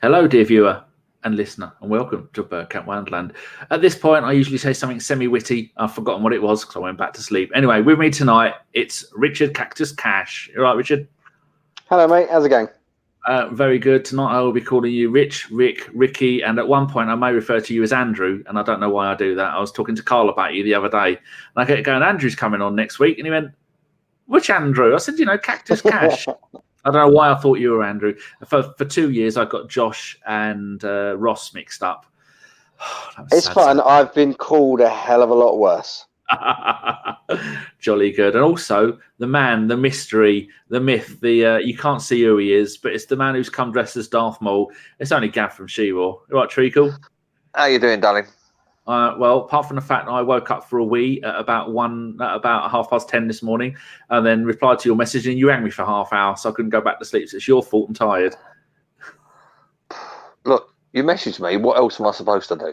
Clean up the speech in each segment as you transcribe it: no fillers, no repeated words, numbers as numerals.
Hello, dear viewer and listener, and welcome to Bergkamp Wonderland. At this point, I usually say something semi-witty. I've forgotten what it was because I went back to sleep. Anyway, with me tonight, it's Richard Cactus Cash. You all right, Richard? Hello, mate. How's it going? Very good. Tonight, I will be calling you Rich, Rick, Ricky, and at one point, I may refer to you as Andrew, and I don't know why I do that. I was talking to Carl about you the other day, and I get going, Andrew's coming on next week, and he went, which Andrew? I said, Cactus Cash. I don't know why I thought you were Andrew. For 2 years, I got Josh and Ross mixed up. It's fun. I've been called a hell of a lot worse. Jolly good. And also, the man, the mystery, the myth, you can't see who he is, but it's the man who's come dressed as Darth Maul. It's only Gav from She-War. Right, Treacle? How you doing, darling? Well, apart from the fact I woke up for a wee at about 10:30 this morning, and then replied to your message, and you rang me for half hour, so I couldn't go back to sleep. So it's your fault. I'm tired. Look, you messaged me. What else am I supposed to do?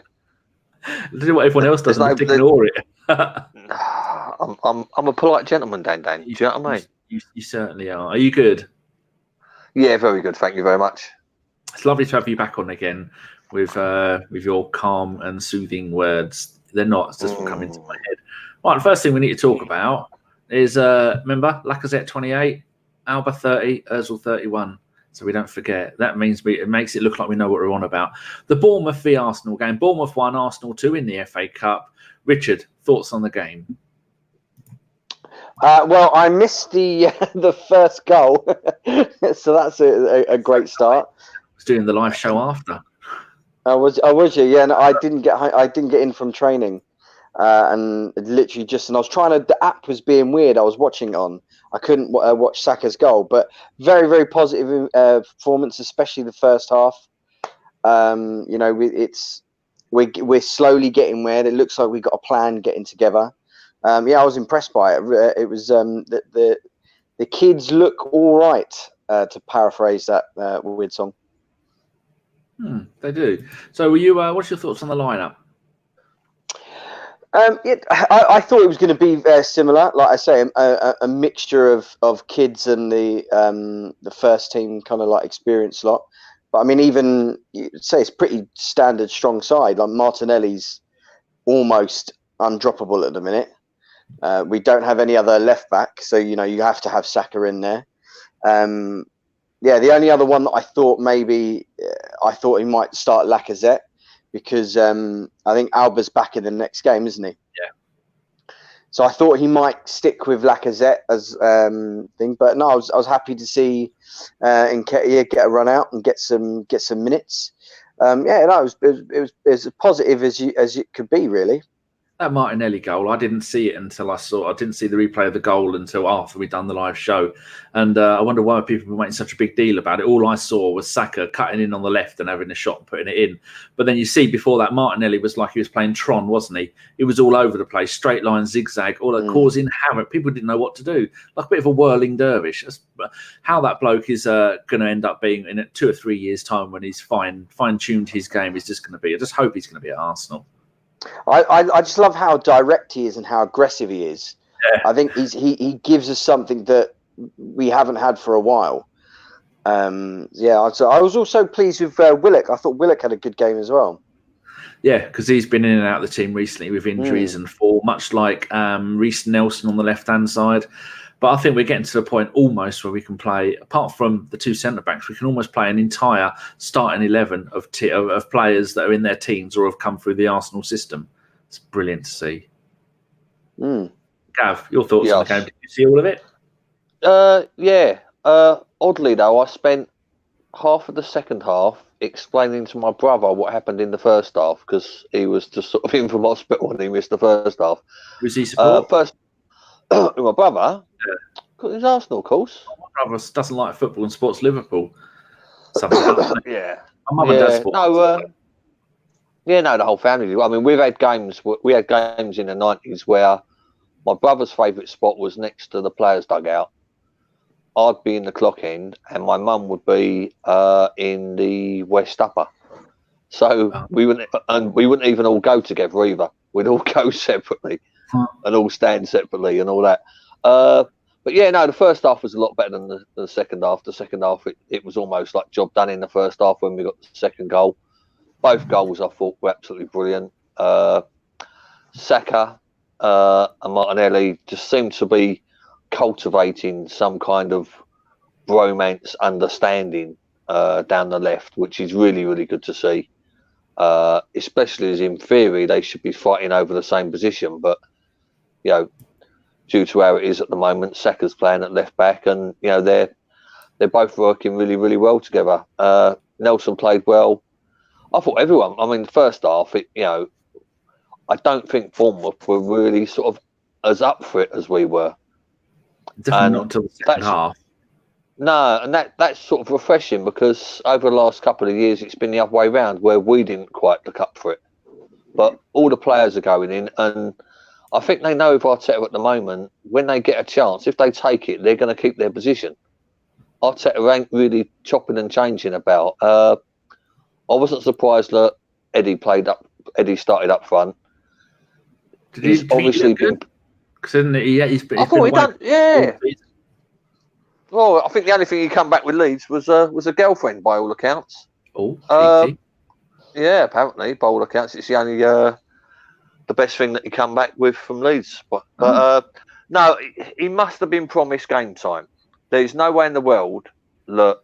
Do what everyone else does and ignore it. I'm a polite gentleman, Dan. Do you know what I mean? You certainly are. Are you good? Yeah, very good. Thank you very much. It's lovely to have you back on again with your calm and soothing words. They're not. It's just what come into my head. Right, the first thing we need to talk about is, remember, Lacazette 28, Alba 30, Ozil 31. So we don't forget. That means it makes it look like we know what we're on about. The Bournemouth v Arsenal game. Bournemouth 1, Arsenal 2 in the FA Cup. Richard, thoughts on the game? Well, I missed the first goal, so that's a great start. I was doing the live show after. Was you? Yeah, no, I didn't get in from training, and literally and I was trying to. The app was being weird. I was watching it on. I couldn't watch Saka's goal, but very, very positive performance, especially the first half. We're slowly getting where it looks like we've got a plan getting together. I was impressed by it. It was the kids look all right, to paraphrase that weird song. They do. So, were you? What's your thoughts on the lineup? I thought it was going to be similar. Like I say, a mixture of kids and the first team kind of like experienced lot. But I mean, even you'd say it's pretty standard, strong side. Like Martinelli's almost undroppable at the minute. We don't have any other left back, so you have to have Saka in there. The only other one that I thought he might start Lacazette, because I think Alba's back in the next game, isn't he? Yeah. So I thought he might stick with Lacazette as thing, but no, I was happy to see Nketiah get a run out and get some minutes. It was as positive as it could be, really. That Martinelli goal, I didn't see it until I didn't see the replay of the goal until after we'd done the live show. And I wonder why people were making such a big deal about it. All I saw was Saka cutting in on the left and having a shot and putting it in. But then you see before that, Martinelli was like he was playing Tron, wasn't he? He was all over the place, straight line, zigzag, all that causing havoc. People didn't know what to do. Like a bit of a whirling dervish. How that bloke is going to end up being in 2 or 3 years' time when he's fine-tuned his game is just going to be. I just hope he's going to be at Arsenal. I just love how direct he is and how aggressive he is. Yeah. I think he gives us something that we haven't had for a while. So I was also pleased with Willock. I thought Willock had a good game as well. Yeah, because he's been in and out of the team recently with injuries and form, much like Reece Nelson on the left-hand side. But I think we're getting to the point almost where we can play, apart from the 2 centre-backs, we can almost play an entire starting 11 of players that are in their teens or have come through the Arsenal system. It's brilliant to see. Gav, your thoughts on the game? Did you see all of it? Oddly, though, I spent half of the second half explaining to my brother what happened in the first half, because he was just sort of in from hospital and he missed the first half. Was he support? My brother? Yeah. He's Arsenal, of course. My brother doesn't like football and supports Liverpool. Something like that. Yeah. My mum and dad support. The whole family. I mean, we had games in the 90s where my brother's favourite spot was next to the players' dugout. I'd be in the clock end and my mum would be in the West Upper. So we wouldn't even all go together either. We'd all go separately and all stand separately and all that. But yeah, no, the first half was a lot better than the second half. The second half, it was almost like job done in the first half when we got the second goal. Both goals I thought were absolutely brilliant. Saka and Martinelli just seemed to be cultivating some kind of romance understanding down the left, which is really, really good to see. Especially as in theory they should be fighting over the same position, but you know, due to how it is at the moment, Saka's playing at left back, and you know they're both working really, really well together. Nelson played well. I thought everyone. I mean, the first half, I don't think Bournemouth were really sort of as up for it as we were. Definitely not until the second half. No, and that's sort of refreshing, because over the last couple of years it's been the other way around, where we didn't quite look up for it. But all the players are going in, and I think they know with Arteta at the moment, when they get a chance, if they take it, they're going to keep their position. Arteta ain't really chopping and changing about. I wasn't surprised that Eddie started up front. He's obviously been. I thought he done. Yeah. Well, I think the only thing he come back with Leeds was a girlfriend, by all accounts. Oh, yeah, apparently, by all accounts, it's the only the best thing that he come back with from Leeds. But no, he must have been promised game time. There's no way in the world that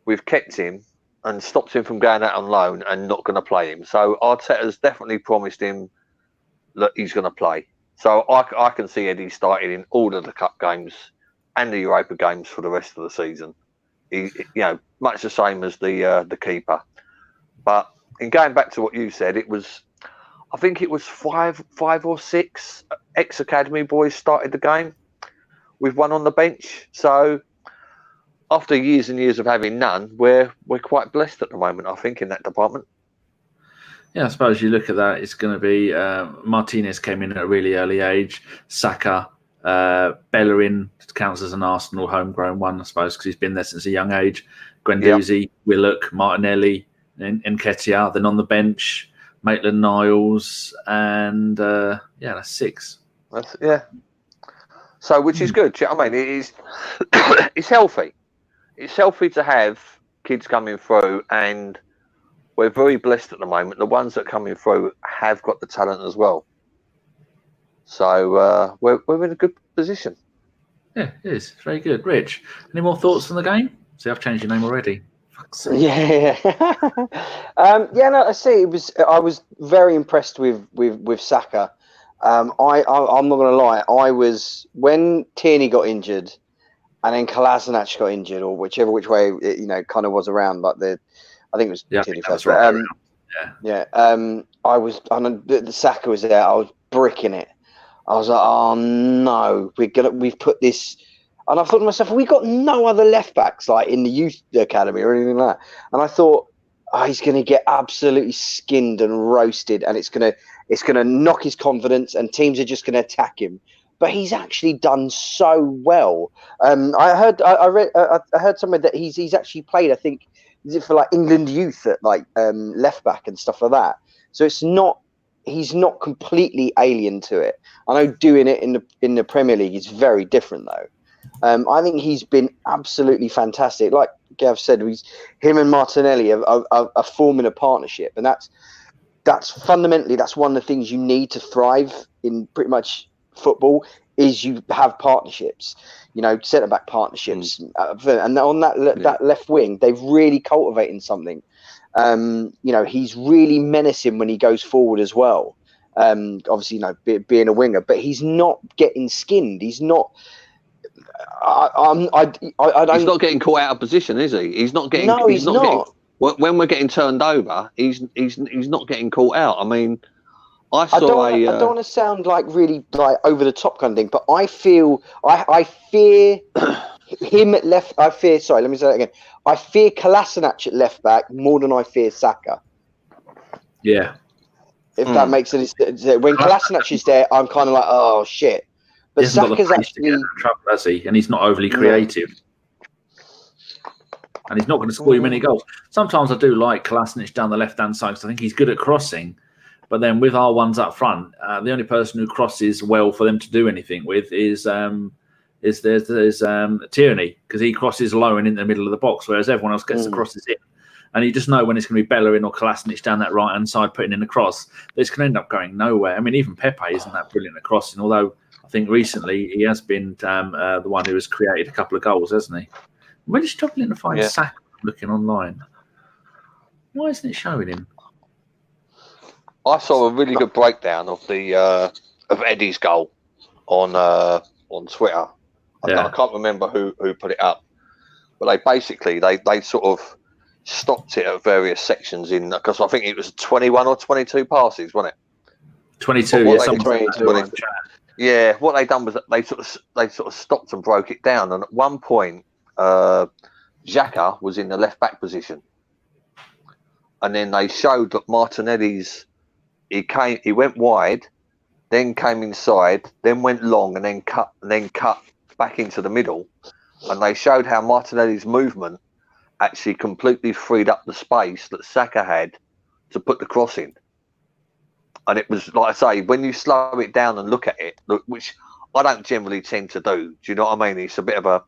we've kept him and stopped him from going out on loan and not going to play him. So Arteta's definitely promised him that he's going to play. So I can see Eddie starting in all of the cup games and the Europa games for the rest of the season. Much the same as the keeper. But in going back to what you said, I think it was five or six ex-academy boys started the game with one on the bench. So after years and years of having none, we're quite blessed at the moment, I think, in that department. Yeah, I suppose you look at that, it's going to be Martinez came in at a really early age. Saka, Bellerin counts as an Arsenal homegrown one, I suppose, because he's been there since a young age. Guendouzi, Willock, Martinelli, and Nketiah. Then on the bench, Maitland-Niles, and that's six. So, which is good. I mean, it is. It's healthy. It's healthy to have kids coming through, and we're very blessed at the moment. The ones that are coming through have got the talent as well. So we're in a good position. Yeah, it is. It's very good. Rich, any more thoughts on the game? See, I've changed your name already. Yeah. No, I see. I was very impressed with Saka. I'm not going to lie. I was, when Tierney got injured, and then Kolasinac got injured, or which way it kind of was around. But I think it was Tierney first. Right. I was. The Saka was there. I was bricking it. I was like, oh no, we've put this. And I thought to myself, we got no other left backs like in the youth academy or anything like that. And I thought, he's going to get absolutely skinned and roasted, and it's going to knock his confidence, and teams are just going to attack him. But he's actually done so well. I heard somewhere that he's actually played, I think, is it for like England youth at like left back and stuff like that. So he's not completely alien to it. I know doing it in the Premier League is very different though. I think he's been absolutely fantastic. Like Gav said, him and Martinelli are forming a partnership, and that's fundamentally one of the things you need to thrive in pretty much football, is you have partnerships. Centre back partnerships, and on that left wing, they've really cultivated something. He's really menacing when he goes forward as well. Obviously, being a winger, but he's not getting skinned. He's not. He's not getting caught out of position, is he? He's not getting. No, he's not. When we're getting turned over, he's not getting caught out. I mean, I don't want to sound like really like over the top kind of thing, but I fear him at left. Sorry, let me say that again. I fear Kolasinac at left back more than I fear Saka. Yeah. If that makes any sense. When Kolasinac is there, I'm kind of like, oh shit. But Saka's actually trouble, has he? And he's not overly creative. And he's not going to score you many goals. Sometimes I do like Kolasinac down the left-hand side, because I think he's good at crossing. But then with our ones up front, the only person who crosses well for them to do anything with is is there's Tierney, because he crosses low and in the middle of the box, whereas everyone else gets the crosses in. And you just know when it's going to be Bellerin or Kolasinac down that right-hand side putting in a cross, this can end up going nowhere. I mean, even Pepe isn't that brilliant at crossing, although I think recently he has been the one who has created a couple of goals, hasn't he? I'm really struggling to find Saka looking online. Why isn't it showing him? I saw a really good breakdown of the of Eddie's goal on Twitter. I can't remember who put it up, but they sort of stopped it at various sections in, because I think it was 21 or 22 passes, wasn't it? 22, what they done was they sort of stopped and broke it down, and at one point Xhaka was in the left back position, and then they showed that Martinelli's he went wide, then came inside, then went long, and then cut back into the middle, and they showed how Martinelli's movement actually completely freed up the space that Saka had to put the cross in. And it was, like I say, when you slow it down and look at it, which I don't generally tend to do. Do you know what I mean? It's a bit of a,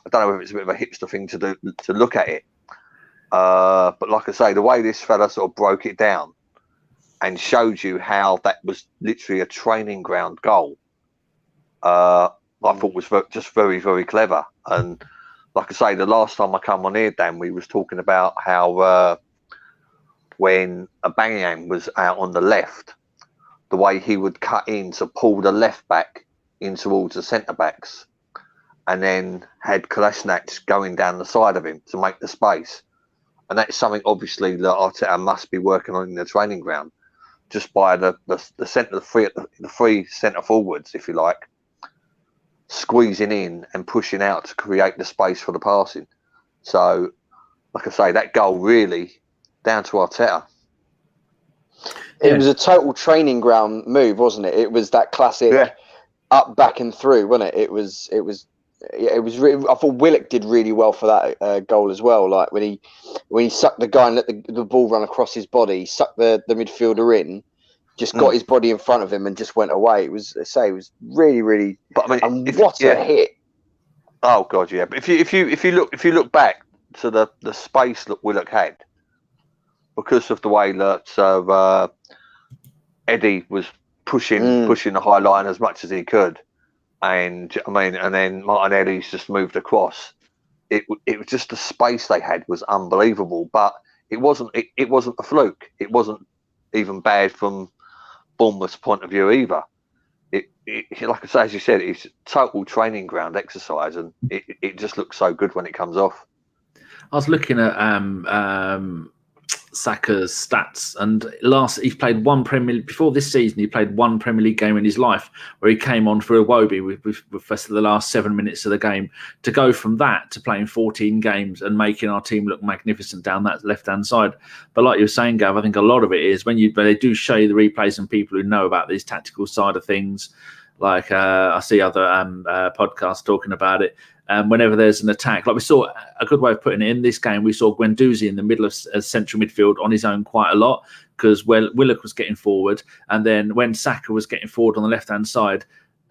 I don't know if it's a bit of a hipster thing to do, to look at it. But like I say, the way this fella sort of broke it down and showed you how that was literally a training ground goal, I thought was just very, very clever. And like I say, the last time I come on here, Dan, we was talking about how when Aubameyang was out on the left, the way he would cut in to pull the left back in towards the centre backs, and then had Kolasinac going down the side of him to make the space. And that's something obviously that Arteta must be working on in the training ground, just by the three centre forwards, if you like, squeezing in and pushing out to create the space for the passing. So, like I say, that goal really down to Arteta. It was a total training ground move, wasn't it? It was that classic up, back, and through, wasn't it? It was really, I thought Willock did really well for that goal as well. Like when he sucked the guy and let the ball run across his body, sucked the midfielder in, just got his body in front of him and just went away. It was really, really. But I mean, a hit! Oh God, yeah. But if you look back to the space that Willock had, because of the way that Eddie was pushing the high line as much as he could, and I mean, and then Martinelli's just moved across. It was just the space they had was unbelievable. But it wasn't a fluke. It wasn't even bad from Bournemouth's point of view either. It like I say, as you said, it's total training ground exercise, and it just looks so good when it comes off. I was looking at Saka's stats, and he's played before this season. He played one Premier League game in his life, where he came on for Iwobi with the last 7 minutes of the game. To go from that to playing 14 games and making our team look magnificent down that left-hand side. But like you were saying, Gav, I think a lot of it is when they do show you the replays and people who know about these tactical side of things. Like I see other podcasts talking about it. Whenever there's an attack, like we saw, a good way of putting it in this game, we saw Guendouzi in the middle of central midfield on his own quite a lot, because Willock was getting forward, and then when Saka was getting forward on the left-hand side,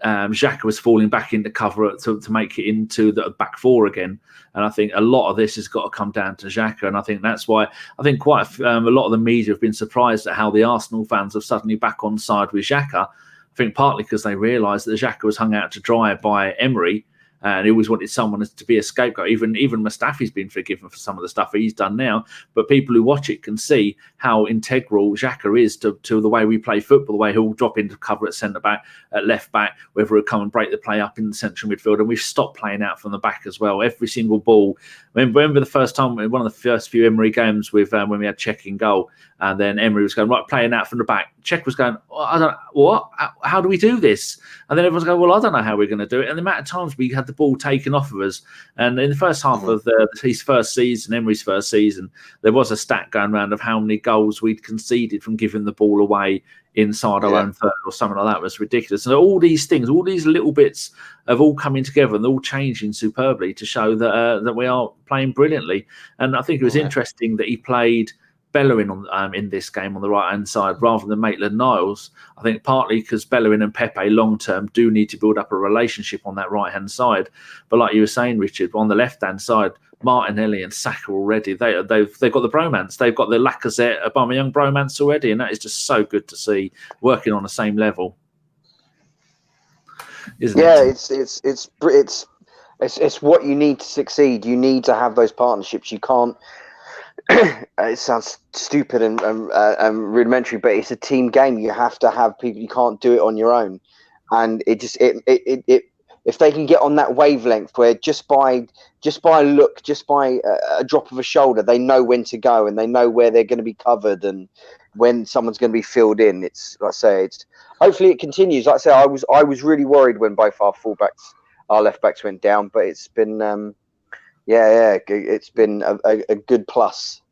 Xhaka was falling back into cover to make it into the back four again. And I think a lot of this has got to come down to Xhaka, and I think that's why I think quite a lot of the media have been surprised at how the Arsenal fans have suddenly back on side with Xhaka. I think partly because they realised that Xhaka was hung out to dry by Emery, and he always wanted someone to be a scapegoat. Even Mustafi's been forgiven for some of the stuff he's done now. But people who watch it can see how integral Xhaka is to the way we play football, the way he'll drop into cover at centre-back, at left-back, whether he'll come and break the play up in the central midfield. And we've stopped playing out from the back as well. Every single ball. Remember the first time, one of the first few Emery games with when we had Cech in goal, and then Emery was going, right, playing out from the back. Cech was going, how do we do this? And then everyone's going, well, I don't know how we're going to do it. And the amount of times we had the ball taken off of us. And in the first half of his first season, Emery's first season, there was a stat going around of how many goals we'd conceded from giving the ball away inside our own third or something like that. It was ridiculous. And all these things, all these little bits have all coming together and all changing superbly to show that we are playing brilliantly. And I think it was interesting that he played Bellerin on in this game on the right hand side rather than Maitland-Niles. I think partly because Bellerin and Pepe long term do need to build up a relationship on that right hand side. But like you were saying, Richard, on the left hand side, Martinelli and Saka already they've got the bromance. They've got the Lacazette Aubameyang bromance already, and that is just so good to see working on the same level. Isn't it? It's what you need to succeed. You need to have those partnerships. You can't. It sounds stupid and rudimentary, but it's a team game. You have to have people. You can't do it on your own. And if they can get on that wavelength where just by a look, just by a drop of a shoulder, they know when to go and they know where they're going to be covered and when someone's going to be filled in. It's like I say, hopefully it continues. Like I say, I was really worried when both our left backs went down, but it's been it's been a good plus.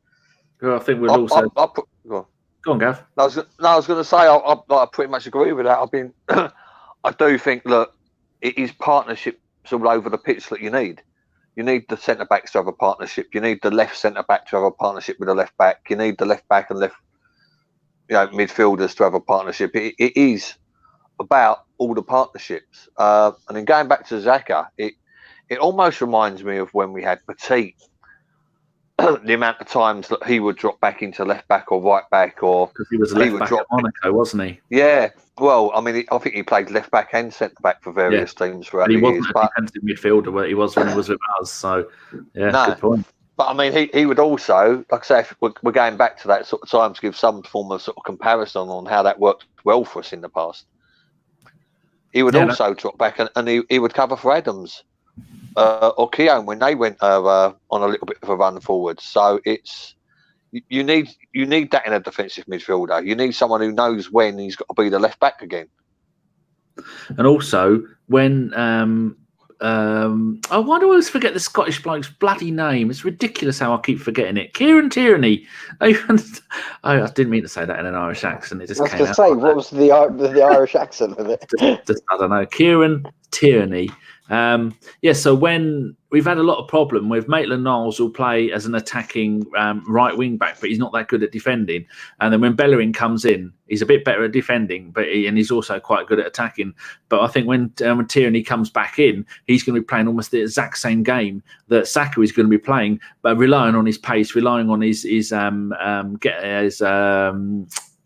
Well, I think we'll also go on, Gav. I was going to say I pretty much agree with that. I do think that it is partnerships all over the pitch that you need. You need the centre backs to have a partnership. You need the left centre back to have a partnership with the left back. You need the left back and left midfielders to have a partnership. It is about all the partnerships. And then going back to Xhaka, it almost reminds me of when we had Petit. The amount of times that he would drop back into left back or right back, or because he was a left back at Monaco, wasn't he? Yeah. Well, I mean, I think he played left back and centre back for various teams throughout the years. He wasn't a defensive midfielder where he was when he was with us. So, yeah, good point. But I mean, he would also, like I say, if we're going back to that sort of time to give some form of sort of comparison on how that worked well for us in the past. He would also drop back and he would cover for Adams. Or Keown when they went on a little bit of a run forward. So you need that in a defensive midfielder. You need someone who knows when he's got to be the left back again. And also when why do I always forget the Scottish bloke's bloody name? It's ridiculous how I keep forgetting it. Kieran Tierney. I didn't mean to say that in an Irish accent. It just came out. What was the Irish accent of it? Just I don't know. Kieran Tierney. So when we've had a lot of problem with Maitland-Niles who'll play as an attacking right wing back, but he's not that good at defending. And then when Bellerin comes in, he's a bit better at defending, and he's also quite good at attacking. But I think when Tierney comes back in, he's going to be playing almost the exact same game that Saka is going to be playing, but relying on his pace, relying on his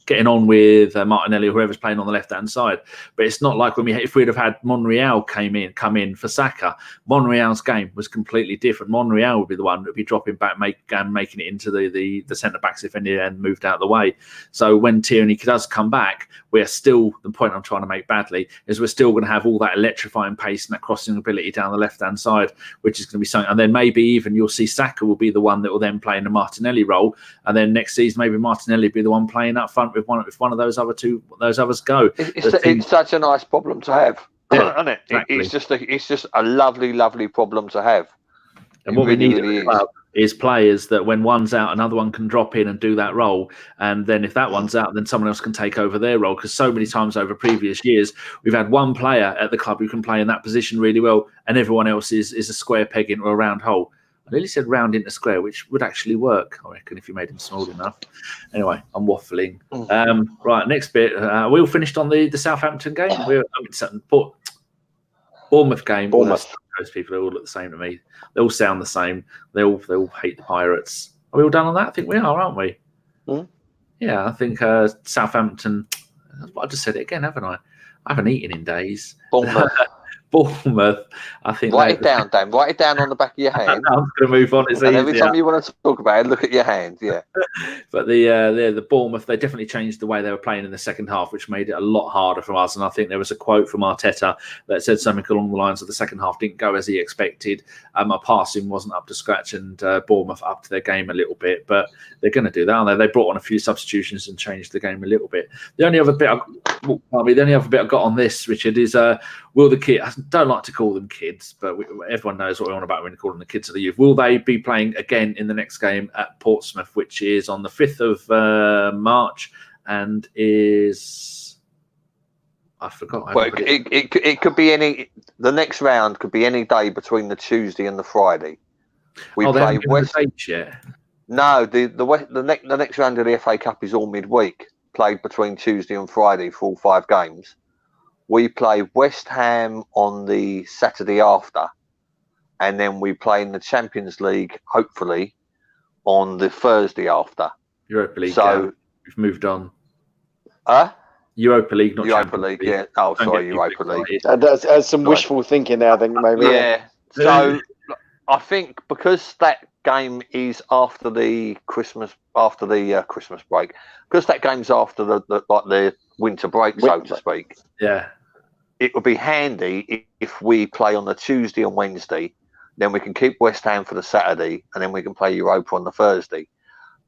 getting on with Martinelli or whoever's playing on the left-hand side. But it's not like if we'd have had Monreal come in for Saka, Monreal's game was completely different. Monreal would be the one that would be dropping back, making it into the centre-backs if any and moved out of the way. So when Tierney does come back, we're still, the point I'm trying to make badly, is we're still going to have all that electrifying pace and that crossing ability down the left-hand side, which is going to be something. And then maybe even you'll see Saka will be the one that will then play in the Martinelli role. And then next season, maybe Martinelli will be the one playing up front if one of those others go. It's such a nice problem to have, isn't it? Exactly. It's just a lovely, lovely problem to have. And what we need at the club is players that when one's out, another one can drop in and do that role. And then if that one's out, then someone else can take over their role. Because so many times over previous years, we've had one player at the club who can play in that position really well, and everyone else is a square peg into a round hole. I nearly said round into square, which would actually work, I reckon, if you made him small enough. Anyway, I'm waffling. Right, next bit. We all finished on the Southampton game. Bournemouth game. Bournemouth. Those people all look the same to me. They all sound the same. They all hate the Pirates. Are we all done on that? I think we are, aren't we? Mm. Yeah, I think Southampton. I just said it again, haven't I? I haven't eaten in days. Bournemouth, I think. Write it down, Dan. Write it down on the back of your hand. I'm going to move on. And every time you want to talk about it, look at your hand. Yeah. But the Bournemouth, they definitely changed the way they were playing in the second half, which made it a lot harder for us. And I think there was a quote from Arteta that said something along the lines of the second half didn't go as he expected. Our passing wasn't up to scratch, and Bournemouth upped their game a little bit. But they're going to do that, aren't they? They brought on a few substitutions and changed the game a little bit. The only other bit I got on this, Richard, is will the kid? I don't like to call them kids, but everyone knows what we're on about when you call them the kids of the youth. Will they be playing again in the next game at Portsmouth, which is on the 5th of March, and is I forgot. Well, it could be any. The next round could be any day between the Tuesday and the Friday. We play West. Yet. No, the next round of the FA Cup is all midweek, played between Tuesday and Friday for all 5 games. We play West Ham on the Saturday after, and then we play in the Champions League, hopefully, on the Thursday after. Europa League. So we've moved on. Europa League, not Europa Champions League. Yeah. Oh, Don't sorry, get Europa League. That's some wishful thinking there, I think, maybe. Yeah. So I think because that game is after the Christmas break, because that game's after the winter break, so to speak. Yeah. It would be handy if we play on the Tuesday and Wednesday, then we can keep West Ham for the Saturday, and then we can play Europa on the Thursday.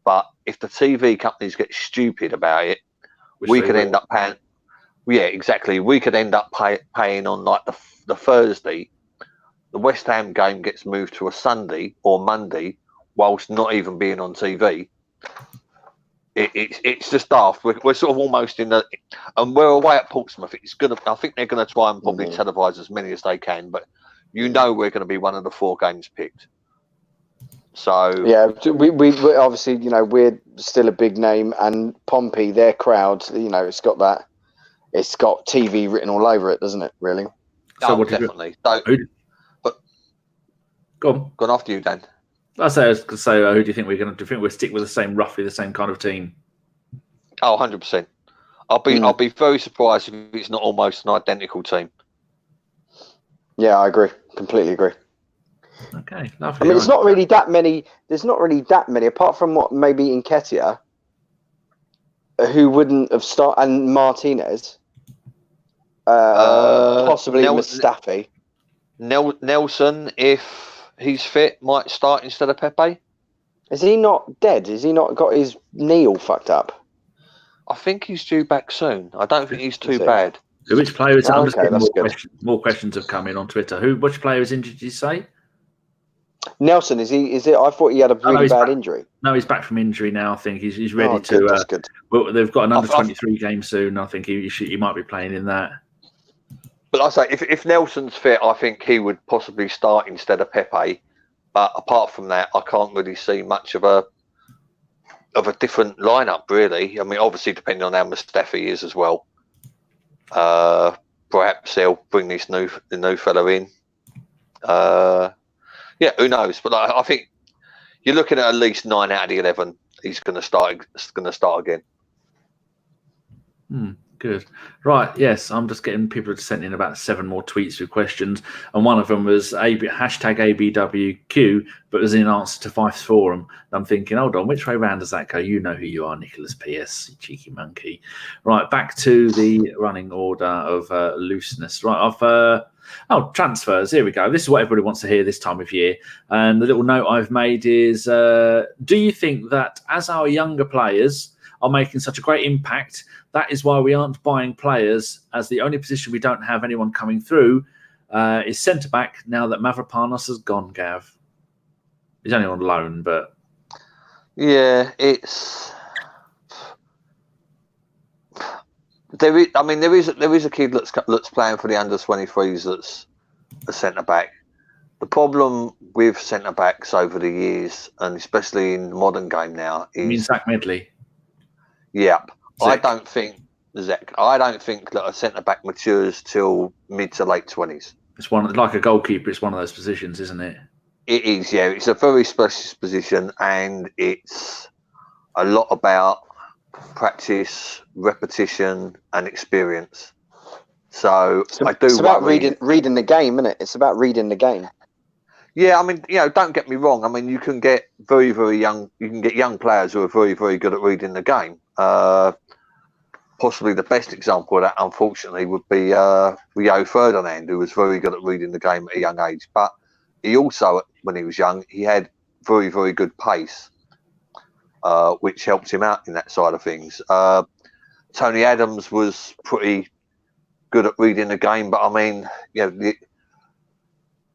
But if the TV companies get stupid about it, we could end up paying. Yeah, exactly. We could end up paying on like the Thursday. The West Ham game gets moved to a Sunday or Monday, whilst not even being on TV. It's just daft. We're sort of almost in the, and we're away at Portsmouth. I think they're gonna try and probably televise as many as they can, but we're going to be one of the 4 games picked. So yeah, we obviously, we're still a big name, and Pompey, their crowd, it's got TV written all over it, doesn't it? Really? So definitely. But go on after you, Dan. I was going to say, who do you think we're going to? Do you think we'll stick with roughly the same kind of team? Oh, 100%. I'll be very surprised if it's not almost an identical team. Yeah, I agree. Completely agree. Okay, lovely. I mean, it's not really that many. There's not really that many, apart from what maybe Nketiah, who wouldn't have started, and Martinez, possibly Mustafi. Nelson, if he's fit, might start instead of Pepe. Is he not dead? Has he not got his knee all fucked up? I think he's due back soon. I don't think he's too bad. Which player is? I'm just getting more questions have come in on Twitter. Which player is injured? Did you say? Nelson, is he? Is it? I thought he had a really bad injury. No, he's back from injury now. I think he's ready to. Good, that's good. Well, they've got an under-23 game soon. I think he might be playing in that. But like I say, if Nelson's fit, I think he would possibly start instead of Pepe. But apart from that, I can't really see much of a different lineup, really. I mean, obviously, depending on how Mustafi is as well. Perhaps they'll bring the new fella in. Yeah, who knows? But I think you're looking at least 9 out of the 11. He's going to start again. Good. Right. Yes, I'm just getting people to send in about 7 more tweets with questions, and one of them was #ABWQ, but was in answer to Fife's forum. And I'm thinking, hold on, which way round does that go? You know who you are, Nicholas P.S. You cheeky monkey. Right, back to the running order of looseness. Right, transfers. Here we go. This is what everybody wants to hear this time of year. And the little note I've made is, do you think that as our younger players are making such a great impact, that is why we aren't buying players, as the only position we don't have anyone coming through is centre-back now that Mavropanos has gone, Gav? He's only on loan, but... Yeah, it's... There is a kid that's playing for the under-23s that's a centre-back. The problem with centre-backs over the years, and especially in the modern game now, is... You mean Zach Medley? Yep. Zach. I don't think that a centre-back matures till mid to late 20s. It's like a goalkeeper, it's one of those positions, isn't it? It is, yeah. It's a very specialist position, and it's a lot about practice, repetition, and experience. So it's about reading the game, isn't it? It's about reading the game. Yeah, I mean, don't get me wrong. I mean, you can get very, very young. You can get young players who are very, very good at reading the game. Possibly the best example of that, unfortunately, would be Rio Ferdinand, who was very good at reading the game at a young age. But he also, when he was young, he had very, very good pace, which helped him out in that side of things. Tony Adams was pretty good at reading the game, but I mean,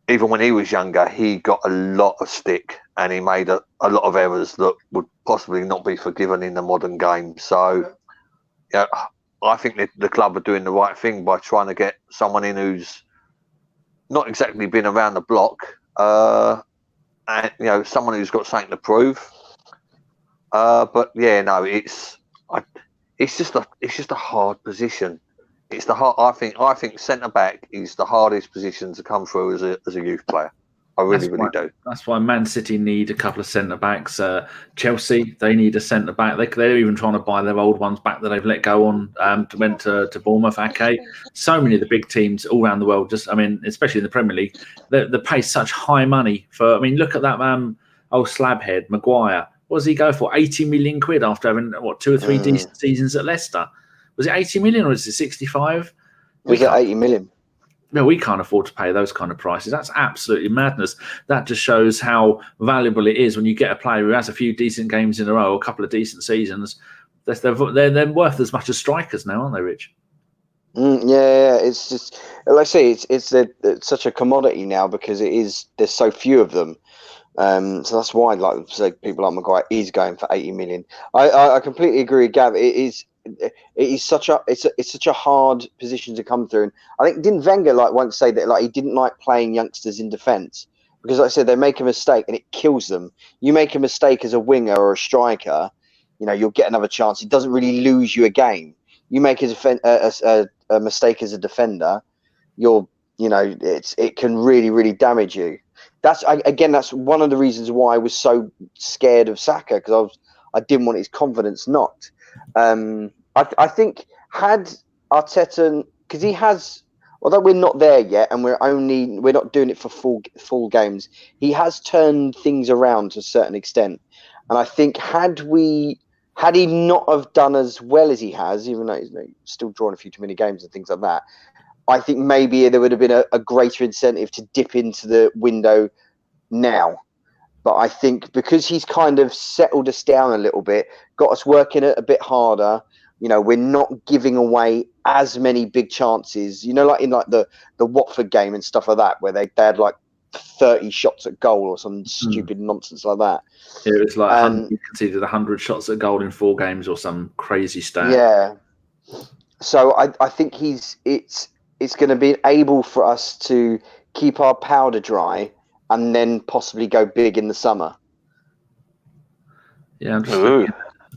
even when he was younger, he got a lot of stick, and he made a lot of errors that would possibly not be forgiven in the modern game. So, I think that the club are doing the right thing by trying to get someone in who's not exactly been around the block, and someone who's got something to prove. But yeah, no, it's just a hard position. It's the hard. I think centre back is the hardest position to come through as a youth player. I really do. That's why Man City need a couple of centre backs. Chelsea, they need a centre back. They're even trying to buy their old ones back that they've let go on. Went to Bournemouth. Ake. So many of the big teams all around the world. Especially in the Premier League, they pay such high money for. I mean, look at that old slabhead Maguire. What does he go for? 80 million quid after having 2 or 3 decent seasons at Leicester. Was it 80 million or was it 65? Was it 80 million? No, we can't afford to pay those kind of prices. That's absolutely madness. That just shows how valuable it is when you get a player who has a few decent games in a row, a couple of decent seasons. They're worth as much as strikers now, aren't they, Rich? Yeah. It's just like I say, it's such a commodity now because there's so few of them. So that's why, like say, people like Maguire is going for 80 million. I completely agree with Gav. It's such a hard position to come through. And I think didn't Wenger once say that he didn't like playing youngsters in defence because, like I said, they make a mistake and it kills them. You make a mistake as a winger or a striker, you'll get another chance. It doesn't really lose you a game. You make a mistake as a defender, it can really, really damage you. That's one of the reasons why I was so scared of Saka because I didn't want his confidence knocked. I think had Arteta, because he has, although we're not there yet and we're not doing it for full games, he has turned things around to a certain extent. And I think had he not have done as well as he has, even though he's still drawing a few too many games and things like that, I think maybe there would have been a greater incentive to dip into the window now. But I think because he's kind of settled us down a little bit, got us working a bit harder, we're not giving away as many big chances, like in the Watford game and stuff like that, where they had 30 shots at goal or some stupid nonsense like that. It was you conceded 100 shots at goal in 4 games or some crazy stat. Yeah. So I think it's going to be able for us to keep our powder dry and then possibly go big in the summer. Yeah, I'm just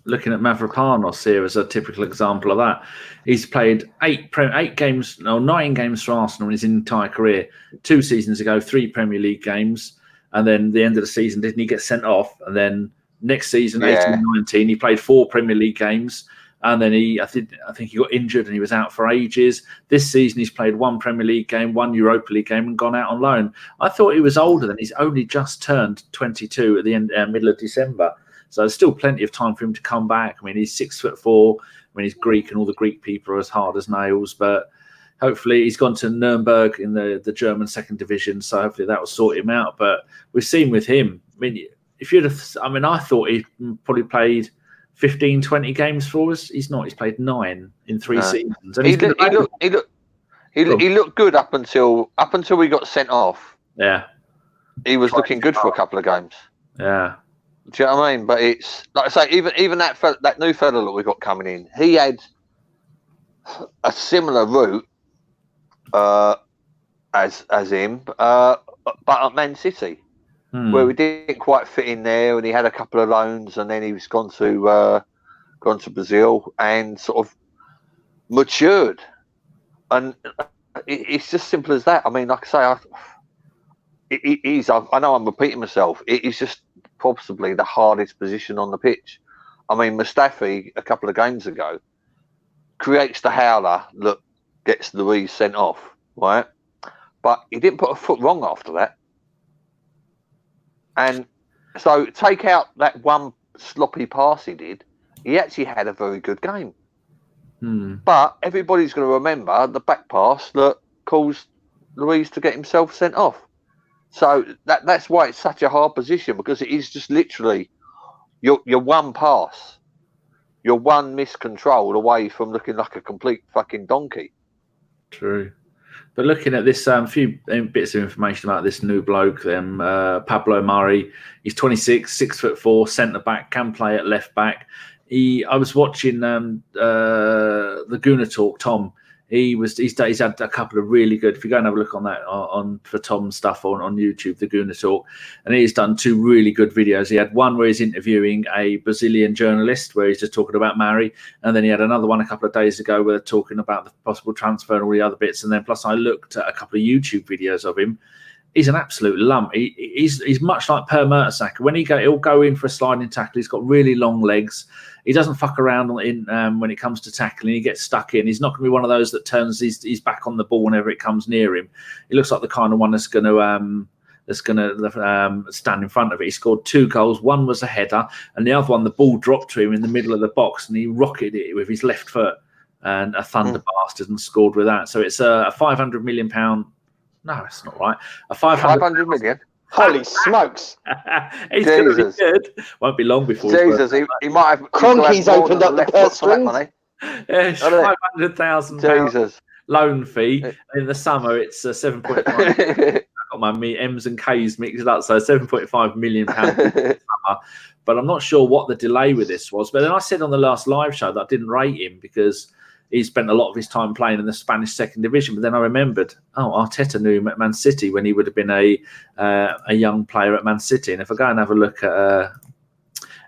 looking at Mavropanos here as a typical example of that. He's played 9 games for Arsenal in his entire career. 2 seasons ago, 3 Premier League games. And then the end of the season, didn't he get sent off? And then next season, 18-19, he played 4 Premier League games. And then I think he got injured and he was out for ages. This season, he's played 1 Premier League game, 1 Europa League game, and gone out on loan. I thought he was older than he's only just turned 22 at the middle of December. So there's still plenty of time for him to come back. I mean, he's 6'4". I mean, he's Greek, and all the Greek people are as hard as nails. But hopefully, he's gone to Ljungberg in the German 2nd division. So hopefully that will sort him out. But we've seen with him. I mean, I thought he probably played 15, 20 games for us. He's not. He's played 9 in 3 seasons. And he looked good up until we got sent off. Yeah, he was looking good for a couple of games. Yeah, do you know what I mean? But it's like I say, even that new fella that we got coming in, he had a similar route as him, but at Man City. Where we didn't quite fit in there, and he had a couple of loans, and then he was gone to Brazil and sort of matured. And it's just simple as that. I mean, like I say, I know I'm repeating myself. It is just possibly the hardest position on the pitch. I mean, Mustafi a couple of games ago creates the howler that gets Luis sent off, right? But he didn't put a foot wrong after that. And so take out that one sloppy pass he did, he actually had a very good game. But everybody's going to remember the back pass that caused Luis to get himself sent off. So that's why it's such a hard position, because it is just literally your one pass, your one miscontrol away from looking like a complete fucking donkey. True. But looking at this, few bits of information about this new bloke, Pablo Mari. He's 26, 6'4", centre back, can play at left back. I was watching the Gooner talk, Tom. He's had a couple of really good. If you go and have a look on that for Tom's stuff on YouTube, the Gooner Talk, and he's done 2 really good videos. He had one where he's interviewing a Brazilian journalist, where he's just talking about Mari, and then he had another one a couple of days ago where they're talking about the possible transfer and all the other bits. And then plus I looked at a couple of YouTube videos of him. He's an absolute lump. He's much like Per Mertesacker. When he'll go in for a sliding tackle. He's got really long legs. He doesn't fuck around when it comes to tackling. He gets stuck in. He's not going to be one of those that turns his back on the ball whenever it comes near him. He looks like the kind of one that's going to stand in front of it. He scored 2 goals. One was a header, and the other one, the ball dropped to him in the middle of the box, and he rocketed it with his left foot, and a thunder bastard, and scored with that. So it's a £500 million. No, it's not right. A 500 million. Holy smokes! He's going to be good. Won't be long before. Jesus, he might have. Cronky's opened up the purse strings. Yeah, £500,000 Jesus. Loan fee. In the summer, it's 7.5. I got my M's and K's mixed up, so £7.5 million in the summer. But I'm not sure what the delay with this was. But then I said on the last live show that I didn't rate him because he spent a lot of his time playing in the Spanish second division. But then I remembered, Arteta knew him at Man City when he would have been a young player at Man City. And if I go and have a look at,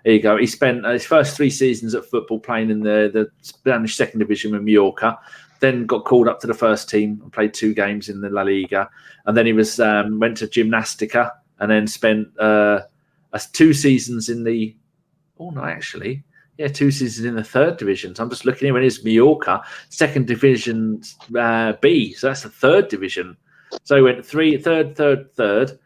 here you go. He spent his first 3 seasons at football playing in the Spanish second division with Mallorca. Then got called up to the first team and played 2 games in the La Liga. And then he was went to Gimnastica and then spent 2 seasons in the... Oh, no, actually... Yeah, 2 seasons in the third division. So I'm just looking here when it's Mallorca, second division B. So that's the third division. So he went third,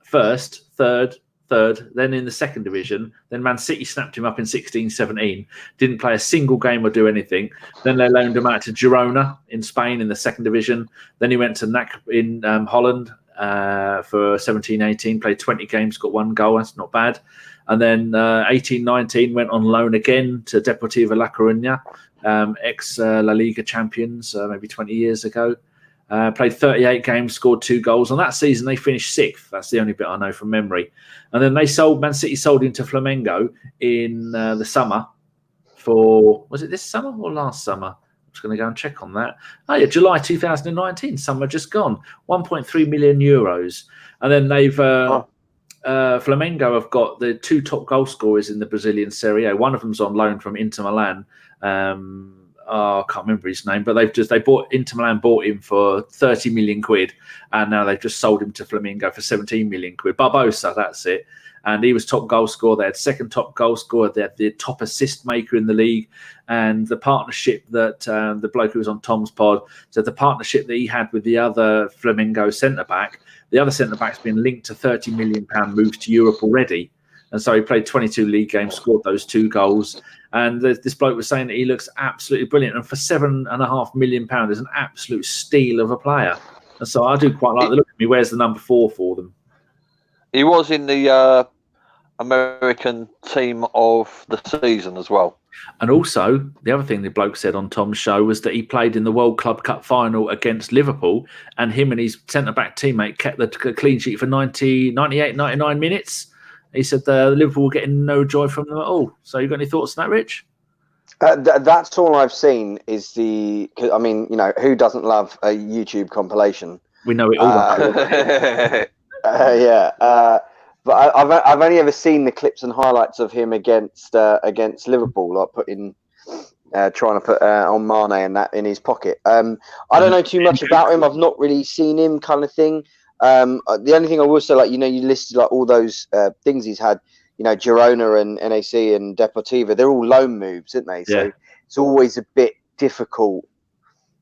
first, third, then in the second division. Then Man City snapped him up in 16-17. Didn't play a single game or do anything. Then they loaned him out to Girona in Spain in the second division. Then he went to NAC in Holland for 17-18. Played 20 games, got 1 goal. That's not bad. And then 18-19 went on loan again to Deportivo La Coruña, ex-La Liga champions, maybe 20 years ago. Played 38 games, scored 2 goals. On that season, they finished 6th. That's the only bit I know from memory. And then Man City sold him to Flamengo in the summer for, was it this summer or last summer? I'm just going to go and check on that. Oh, yeah, July 2019, summer just gone. 1.3 million euros. And then they've... Flamengo have got the 2 top goal scorers in the Brazilian Serie A. One of them's on loan from Inter Milan. I can't remember his name, but Inter Milan bought him for 30 million quid, and now they've just sold him to Flamengo for 17 million quid. Barbosa, that's it. And he was top goal scorer. They had second top goal scorer. They had the top assist maker in the league. And the partnership that the bloke who was on Tom's pod, so the partnership that he had with the other Flamengo centre-back, the other centre-back's been linked to £30 million moves to Europe already. And so he played 22 league games, scored those 2 goals. And this bloke was saying that he looks absolutely brilliant. And for £7.5 million, is an absolute steal of a player. And so I do quite like the look at me. Where's the number 4 for them? He was in the American team of the season as well. And also, the other thing the bloke said on Tom's show was that he played in the World Club Cup final against Liverpool, and him and his centre-back teammate kept the clean sheet for 98, 99 minutes. He said Liverpool were getting no joy from them at all. So you got any thoughts on that, Rich? That's all I've seen is I mean, who doesn't love a YouTube compilation? We know it all. But I've only ever seen the clips and highlights of him against Liverpool, like trying to put on Mane and that in his pocket. I don't know too much about him. I've not really seen him, kind of thing. The only thing I will say, like, you listed like all those things he's had. Girona and NAC and Deportivo, they're all loan moves, aren't they? So it's always a bit difficult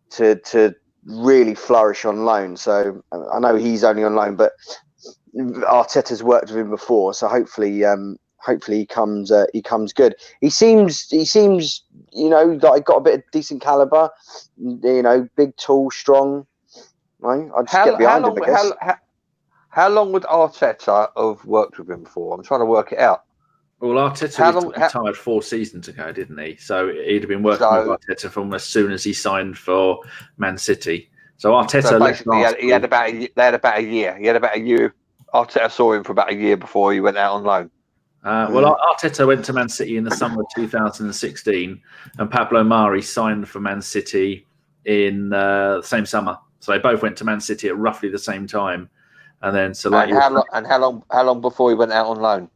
to really flourish on loan. So I know he's only on loan, but Arteta's worked with him before, so hopefully he comes good. He seems like got a bit of decent caliber, big, tall, strong. Right? I'd just get behind him, I guess. How long would Arteta have worked with him for? I'm trying to work it out. Well, Arteta retired 4 seasons ago, didn't he? So he'd have been working with Arteta from as soon as he signed for Man City. So Arteta basically he had about a year. He had about a year. Arteta saw him for about a year before he went out on loan. Well, Arteta went to Man City in the summer of 2016, and Pablo Mari signed for Man City in the same summer. So they both went to Man City at roughly the same time. And then, how long before he went out on loan?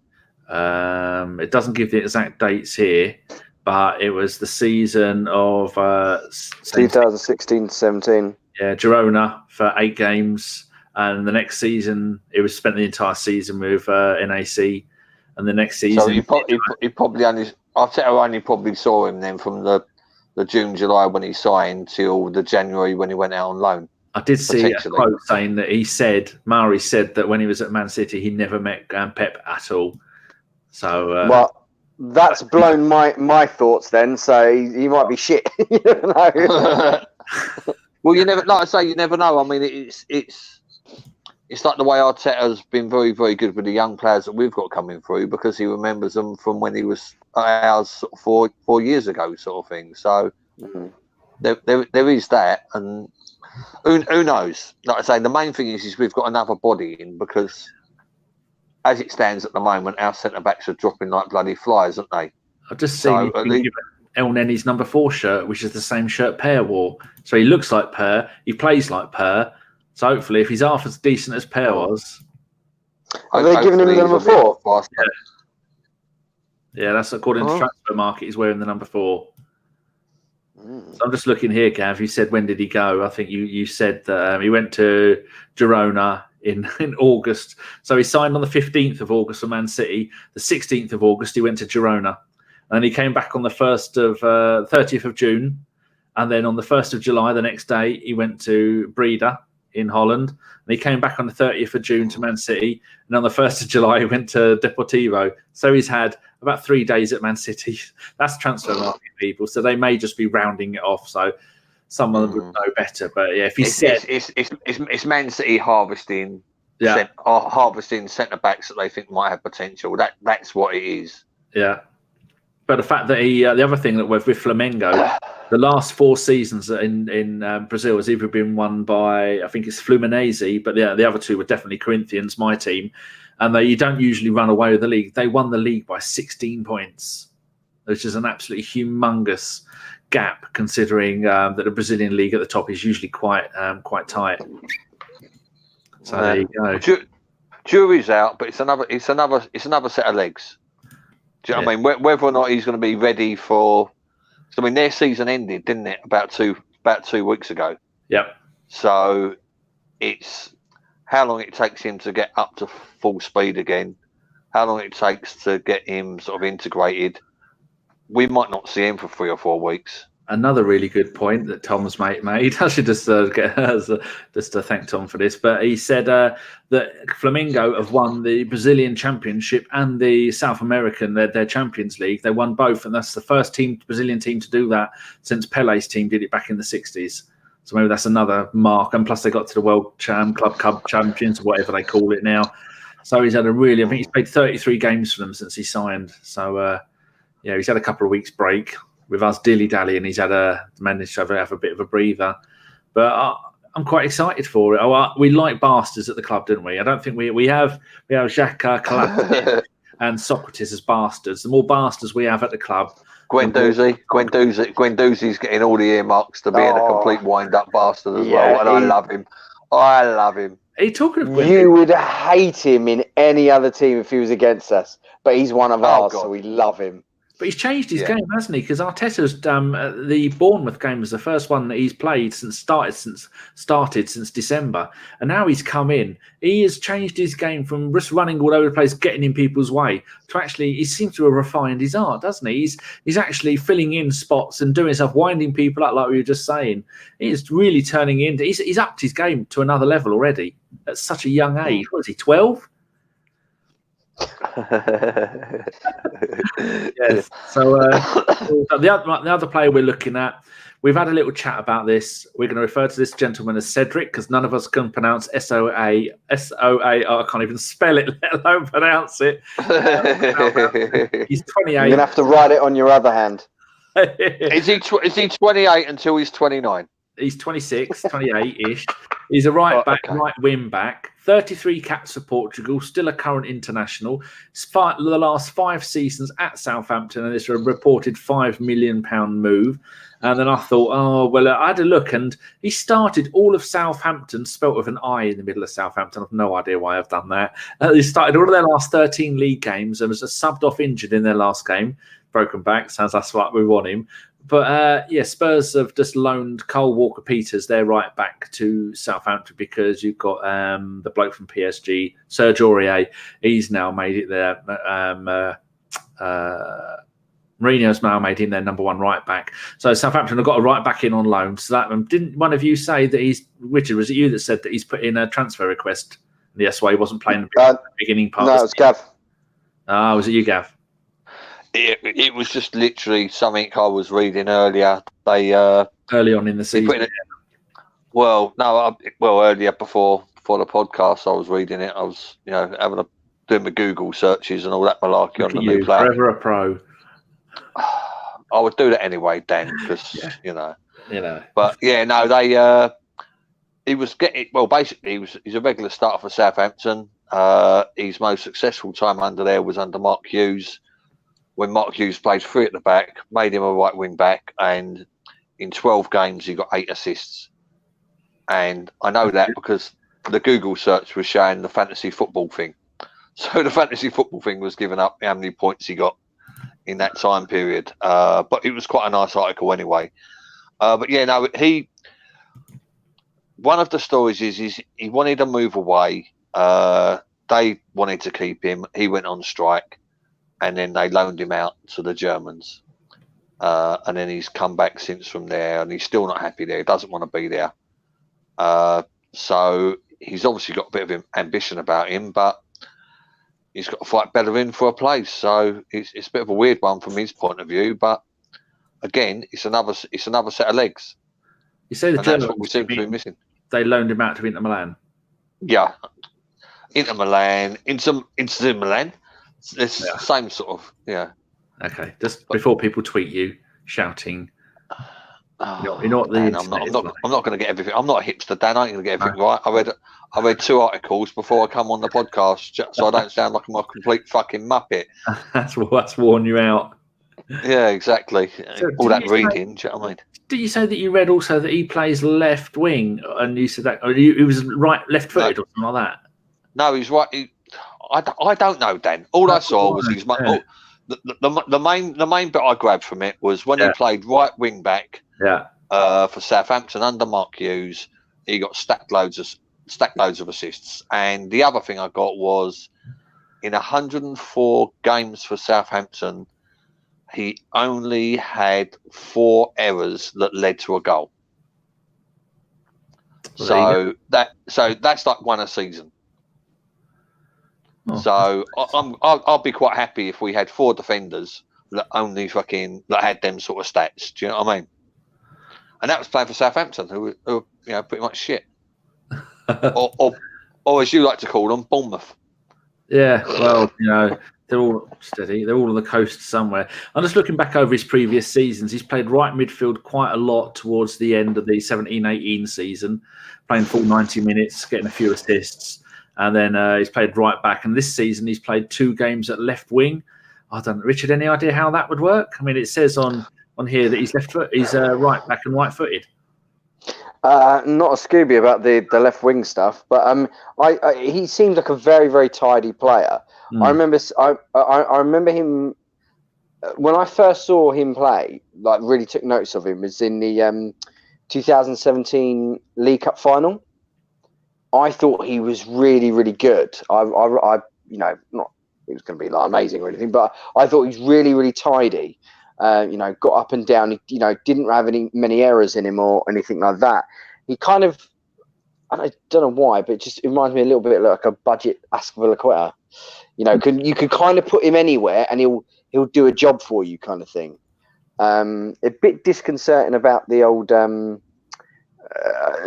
It doesn't give the exact dates here, but it was the season of 2016-17. Yeah, Girona for 8 games, and the next season it was spent the entire season with NAC, and the next season. So he probably only probably saw him then from the June, July when he signed till the January when he went out on loan. I did see a quote saying that Mari said that when he was at Man City, he never met Pep at all. So, well, that's blown my thoughts then. So he might be shit. You never know. Well, you never, like I say, you never know. I mean, it's like the way Arteta's been very, very good with the young players that we've got coming through because he remembers them from when he was ours sort of 4 years ago, sort of thing. So there is that, and who knows? Like I say, the main thing is we've got another body in because, as it stands at the moment, our centre backs are dropping like bloody flies, aren't they? I've just seen El Nenny's number 4 shirt, which is the same shirt Per wore. So he looks like Per, he plays like Per. So hopefully, if he's half as decent as Per was, are they giving him the number 4? Yeah, that's according to Transfer Market. He's wearing the number 4. So I'm just looking here, Gav. You said when did he go? I think you said that he went to Girona in August. So he signed on the 15th of August for Man City. The 16th of August, he went to Girona. And he came back on the 30th of June. And then on the 1st of July, the next day, he went to Breda in Holland. And he came back on the 30th of June to Man City. And on the 1st of July, he went to Deportivo. So he's had about 3 days at Man City. That's Transfer Market, people. So they may just be rounding it off. So someone would know better. But yeah, if he said... It's Man City harvesting centre backs that they think might have potential. That's what it is. Yeah. But the fact that the other thing that with Flamengo, the last 4 seasons in Brazil has either been won by, I think it's Fluminense, but the other 2 were definitely Corinthians, my team. And you don't usually run away with the league. They won the league by 16 points, which is an absolutely humongous gap considering that the Brazilian league at the top is usually quite tight. So there you go. Jury's out, but it's another set of legs. Do you know what I mean? Whether or not he's going to be ready for... I mean, their season ended, didn't it? About two weeks ago. Yep. So it's how long it takes him to get up to full speed again, how long it takes to get him sort of integrated. We might not see him for 3 or 4 weeks. Another really good point that Tom's mate made. I should just thank Tom for this. But he said that Flamengo have won the Brazilian Championship and the South American, their Champions League. They won both, and that's the first Brazilian team to do that since Pele's team did it back in the 60s. So maybe that's another mark. And plus they got to the World Club Cup Champions, or whatever they call it now. So he's had I think he's played 33 games for them since he signed. So, he's had a couple of weeks break. With us dilly-dallying, he's managed to have a bit of a breather. But I'm quite excited for it. We like bastards at the club, didn't we? I don't think we have Xhaka, Kolasinac, and Sokratis as bastards. The more bastards we have at the club... Guendouzi's getting all the earmarks to being a complete wind-up bastard as well, and I love him. Are you talking of Guendouzi? You would hate him in any other team if he was against us, but he's one of ours, so we love him. But he's changed his game, hasn't he? Because Arteta's the Bournemouth game was the first one that he's played started since December, and now he's come in. He has changed his game from just running all over the place, getting in people's way, to actually he seems to have refined his art, doesn't he? He's actually filling in spots and doing stuff, winding people up, like we were just saying. He's really turning into. He's upped his game to another level already at such a young age. What is he? 12? Yes. So the other player we're looking at, we've had a little chat about this. We're going to refer to this gentleman as Cedric because none of us can pronounce S-O-A. I can't even spell it, let alone pronounce it. He's 28. You're going to have to write it on your other hand. Is he 28 until he's 29? He's 26, 28-ish. He's a right back, right wing back. 33 caps for Portugal, still a current international. The last 5 seasons at Southampton, and it's a reported £5 million move. And then I thought, I had a look, and he started all of Southampton, spelt with an I in the middle of Southampton. I've no idea why I've done that. He started all of their last 13 league games and was subbed off injured in their last game. Broken back, sounds that's what we want him. But Spurs have just loaned Cole Walker-Peters, their right back, to Southampton because you've got the bloke from PSG, Serge Aurier. He's now made it there. Mourinho's now made him their number 1 right back. So Southampton have got a right back in on loan. So that didn't one of you say that Richard, was it you that said that he's put in a transfer request? Yes, why he wasn't playing the beginning part? No, it was Gav. Was it you, Gav? It was just literally something I was reading earlier. They early on in the season. Earlier before the podcast, I was reading it. I was doing my Google searches and all that malarkey on the new player. Forever a pro. I would do that anyway, Dan, because But they. He was getting basically he's a regular starter for Southampton. His most successful time under there was under Mark Hughes. When Mark Hughes played 3 at the back, made him a right wing back, and in 12 games he got 8 assists. And I know that because the Google search was showing the fantasy football thing. So the fantasy football thing was giving up how many points he got in that time period. But it was quite a nice article anyway. One of the stories is he wanted to move away. They wanted to keep him. He went on strike. And then they loaned him out to the Germans. And then he's come back since from there, and he's still not happy there. He doesn't want to be there. So he's obviously got a bit of ambition about him, but he's got to fight Bellerin for a place. So it's a bit of a weird one from his point of view. But again, it's another set of legs. You say the Germans, that's what we seem to be missing. They loaned him out to Inter Milan. Yeah, Inter Milan. It's the same sort of, Okay, just before people tweet you shouting, you're not the. Dan, I'm not going to get everything. I'm not a hipster, Dan. I ain't going to get everything right. I read 2 articles before I come on the podcast, so I don't sound like I'm a complete fucking muppet. That's worn you out. Yeah, exactly. So all that reading. Do you know what I mean? Did you say that you read also that he plays left wing, and you said that he was left-footed or something like that? No, he's right. I don't know, Dan. All I saw was his. The main bit I grabbed from it was when he played right wing back. For Southampton under Mark Hughes, he got stacked loads of assists. And the other thing I got was in 104 games for Southampton, he only had 4 errors that led to a goal. So that's like 1 a season. So I'll be quite happy if we had 4 defenders that only that had them sort of stats. Do you know what I mean? And that was playing for Southampton, who pretty much shit, or as you like to call them, Bournemouth. Yeah, well, they're all steady. They're all on the coast somewhere. I'm just looking back over his previous seasons. He's played right midfield quite a lot towards the end of the 17-18 season, playing full 90 minutes, getting a few assists. And then he's played right back. And this season, he's played 2 games at left wing. I don't know. Richard, any idea how that would work? I mean, it says on here that he's he's right back and right footed. Not a Scooby about the left wing stuff, but he seems like a very, very tidy player. I remember him when I first saw him play. Like, really took notice of him. Was in the 2017 League Cup final. I thought he was really, really good. Not he was going to be like amazing or anything, but I thought he was really, really tidy. Got up and down. He, didn't have many errors in him or anything like that. He kind of, I don't know why, but it reminds me a little bit like a budget Aspilicueta. You could kind of put him anywhere and he'll do a job for you, kind of thing. A bit disconcerting about the old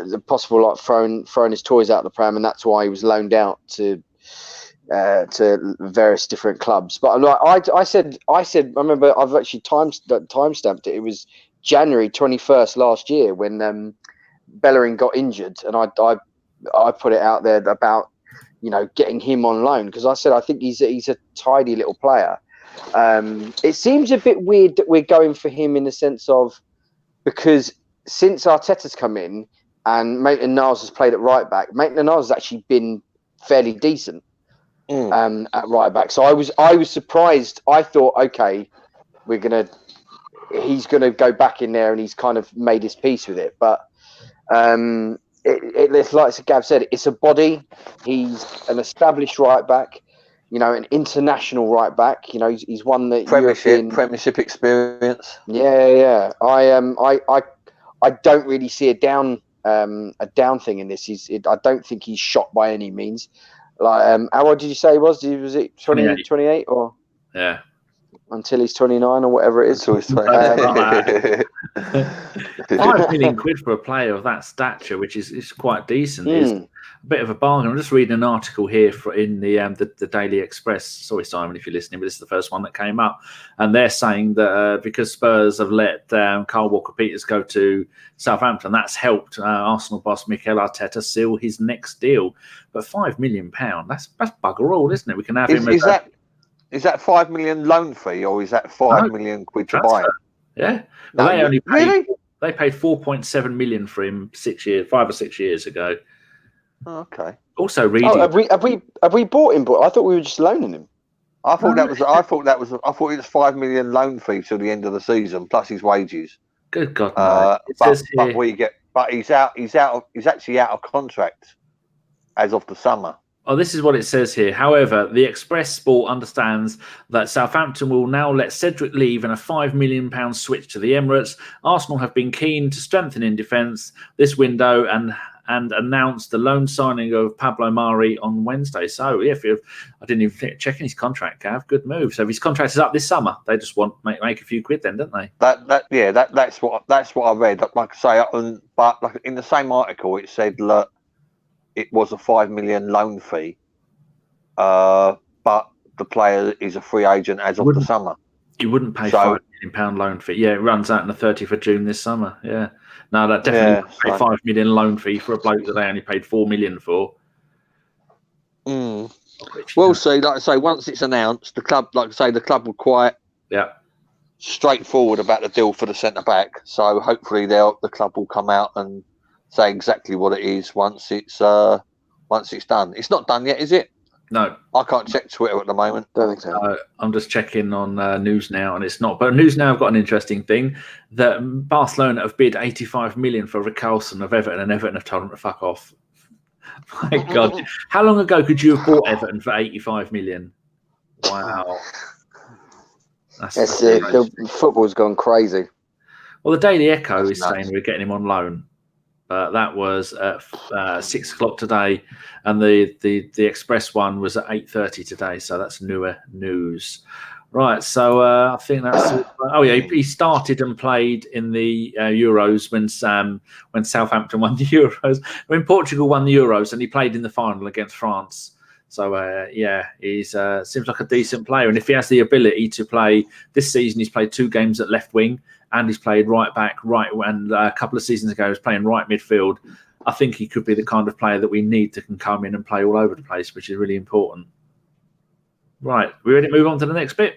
the possible like throwing his toys out the pram, and that's why he was loaned out to various different clubs. But I said, I remember I've actually timestamped it. It was January 21st last year when Bellerin got injured, and I I put it out there about, getting him on loan, because I said I think he's a tidy little player. It seems a bit weird that we're going for him in the sense of, because since Arteta's come in and Maitland-Niles has played at right back, Maitland-Niles has actually been fairly decent at right back. So I was surprised. I thought, okay, he's gonna go back in there, and he's kind of made his peace with it. But it's like Gav said, it's a body. He's an established right back, an international right back. He's won the Premiership experience. Yeah. I don't really see a down thing in this. I don't think he's shot by any means. Like, how old did you say he was? Was it 28 or? Yeah. Until he's 29 or whatever it is. Until he's 29. £5 million for a player of that stature, which is quite decent, is a bit of a bargain. I'm just reading an article here in the Daily Express. Sorry, Simon, if you're listening, but this is the first one that came up, and they're saying that because Spurs have let Kyle Walker-Peters go to Southampton, that's helped Arsenal boss Mikel Arteta seal his next deal. But £5 million, that's bugger all, isn't it? We can have him. Is that $5 million loan fee, or is that £5 million to buy it? Yeah, they paid 4.7 million for him 5 or 6 years ago. Oh, okay. Also, reading. Have we bought him? But I thought we were just loaning him. I thought it was £5 million loan fee till the end of the season plus his wages. Good God! But he's actually out of contract as of the summer. Oh, this is what it says here. However, the Express Sport understands that Southampton will now let Cedric leave and a £5 million switch to the Emirates. Arsenal have been keen to strengthen in defence this window and announced the loan signing of Pablo Mari on Wednesday. So, I didn't even check in his contract, Gav. Good move. So, if his contract is up this summer, they just want to make a few quid then, don't they? That's what I read. Like I say, but like in the same article, it said, look, it was a $5 million loan fee, but the player is a free agent as of the summer. You wouldn't pay £5 million loan fee. Yeah, it runs out on the 30th of June this summer. Yeah, no, that definitely wouldn't pay £5 million loan fee for a bloke that they only paid $4 million for. We'll see. Like I say, once it's announced, the club were quite straightforward about the deal for the centre back. So hopefully the club will come out and say exactly what it is once it's done. It's not done yet, is it? No, I can't check Twitter at the moment. Don't think so. I'm just checking on News Now, and it's not. But News Now have got an interesting thing that Barcelona have bid 85 million for Richarlison of Everton, and Everton have told them to fuck off. My God, how long ago could you have bought Everton for 85 million? Wow, that's it. The football's gone crazy. Well, the Daily Echo is saying we're getting him on loan. That was at 6 o'clock today, and the Express one was at 8:30 today. So that's newer news, right? So I think that's. He started and played in the Euros when Southampton won the Euros. When Portugal won the Euros, and he played in the final against France. So he's seems like a decent player, and if he has the ability to play this season, he's played 2 games at left wing. And he's played right back, and a couple of seasons ago he was playing right midfield. I think he could be the kind of player that we need that can come in and play all over the place, which is really important. Right, we ready to move on to the next bit?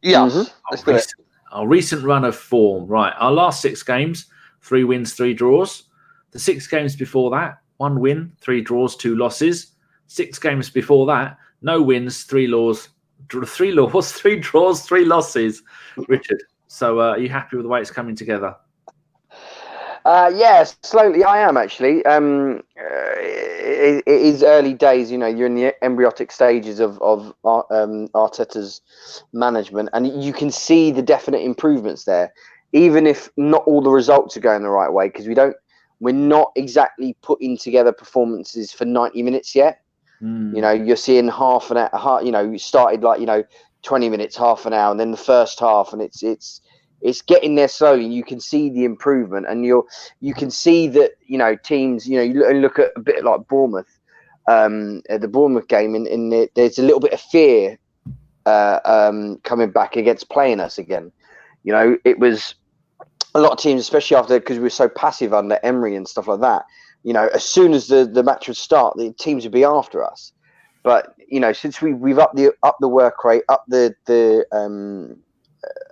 Yeah, let's do it. Our recent run of form. Right, our last 6 games, 3 wins, 3 draws. The 6 games before that, 1 win, 3 draws, 2 losses. 6 games before that, no wins, 3 draws, 3 draws, 3 losses. Richard. So are you happy with the way it's coming together? Yeah, slowly I am actually. It is early days, you're in the embryonic stages of Arteta's management, and you can see the definite improvements there, even if not all the results are going the right way, because we're not exactly putting together performances for 90 minutes yet. You're seeing half an hour, you started 20 minutes, half an hour, and then the first half, and it's getting there slowly. You can see the improvement, and you can see that teams. You look at a bit like Bournemouth, the Bournemouth game, there's a little bit of fear coming back against playing us again. It was a lot of teams, especially because we were so passive under Emery and stuff like that. you know, as soon as the match would start, the teams would be after us. But you know, since we've upped the work rate, up the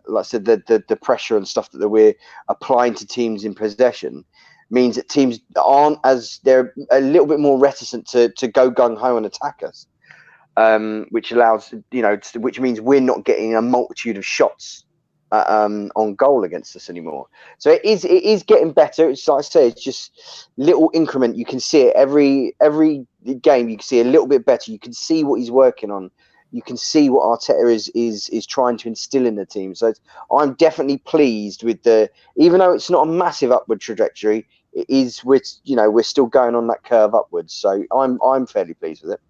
like I said, the pressure and stuff that we're applying to teams in possession, means that teams they're a little bit more reticent to go gung ho and attack us, which allows, you know, which means we're not getting a multitude of shots on goal against us anymore. So it is getting better. It's like I say, it's just little increment. You can see it every game. You can see a little bit better. You can see what he's working on. You can see what Arteta is trying to instill in the team. So I'm definitely pleased with even though it's not a massive upward trajectory, it is. We're still going on that curve upwards. So I'm fairly pleased with it.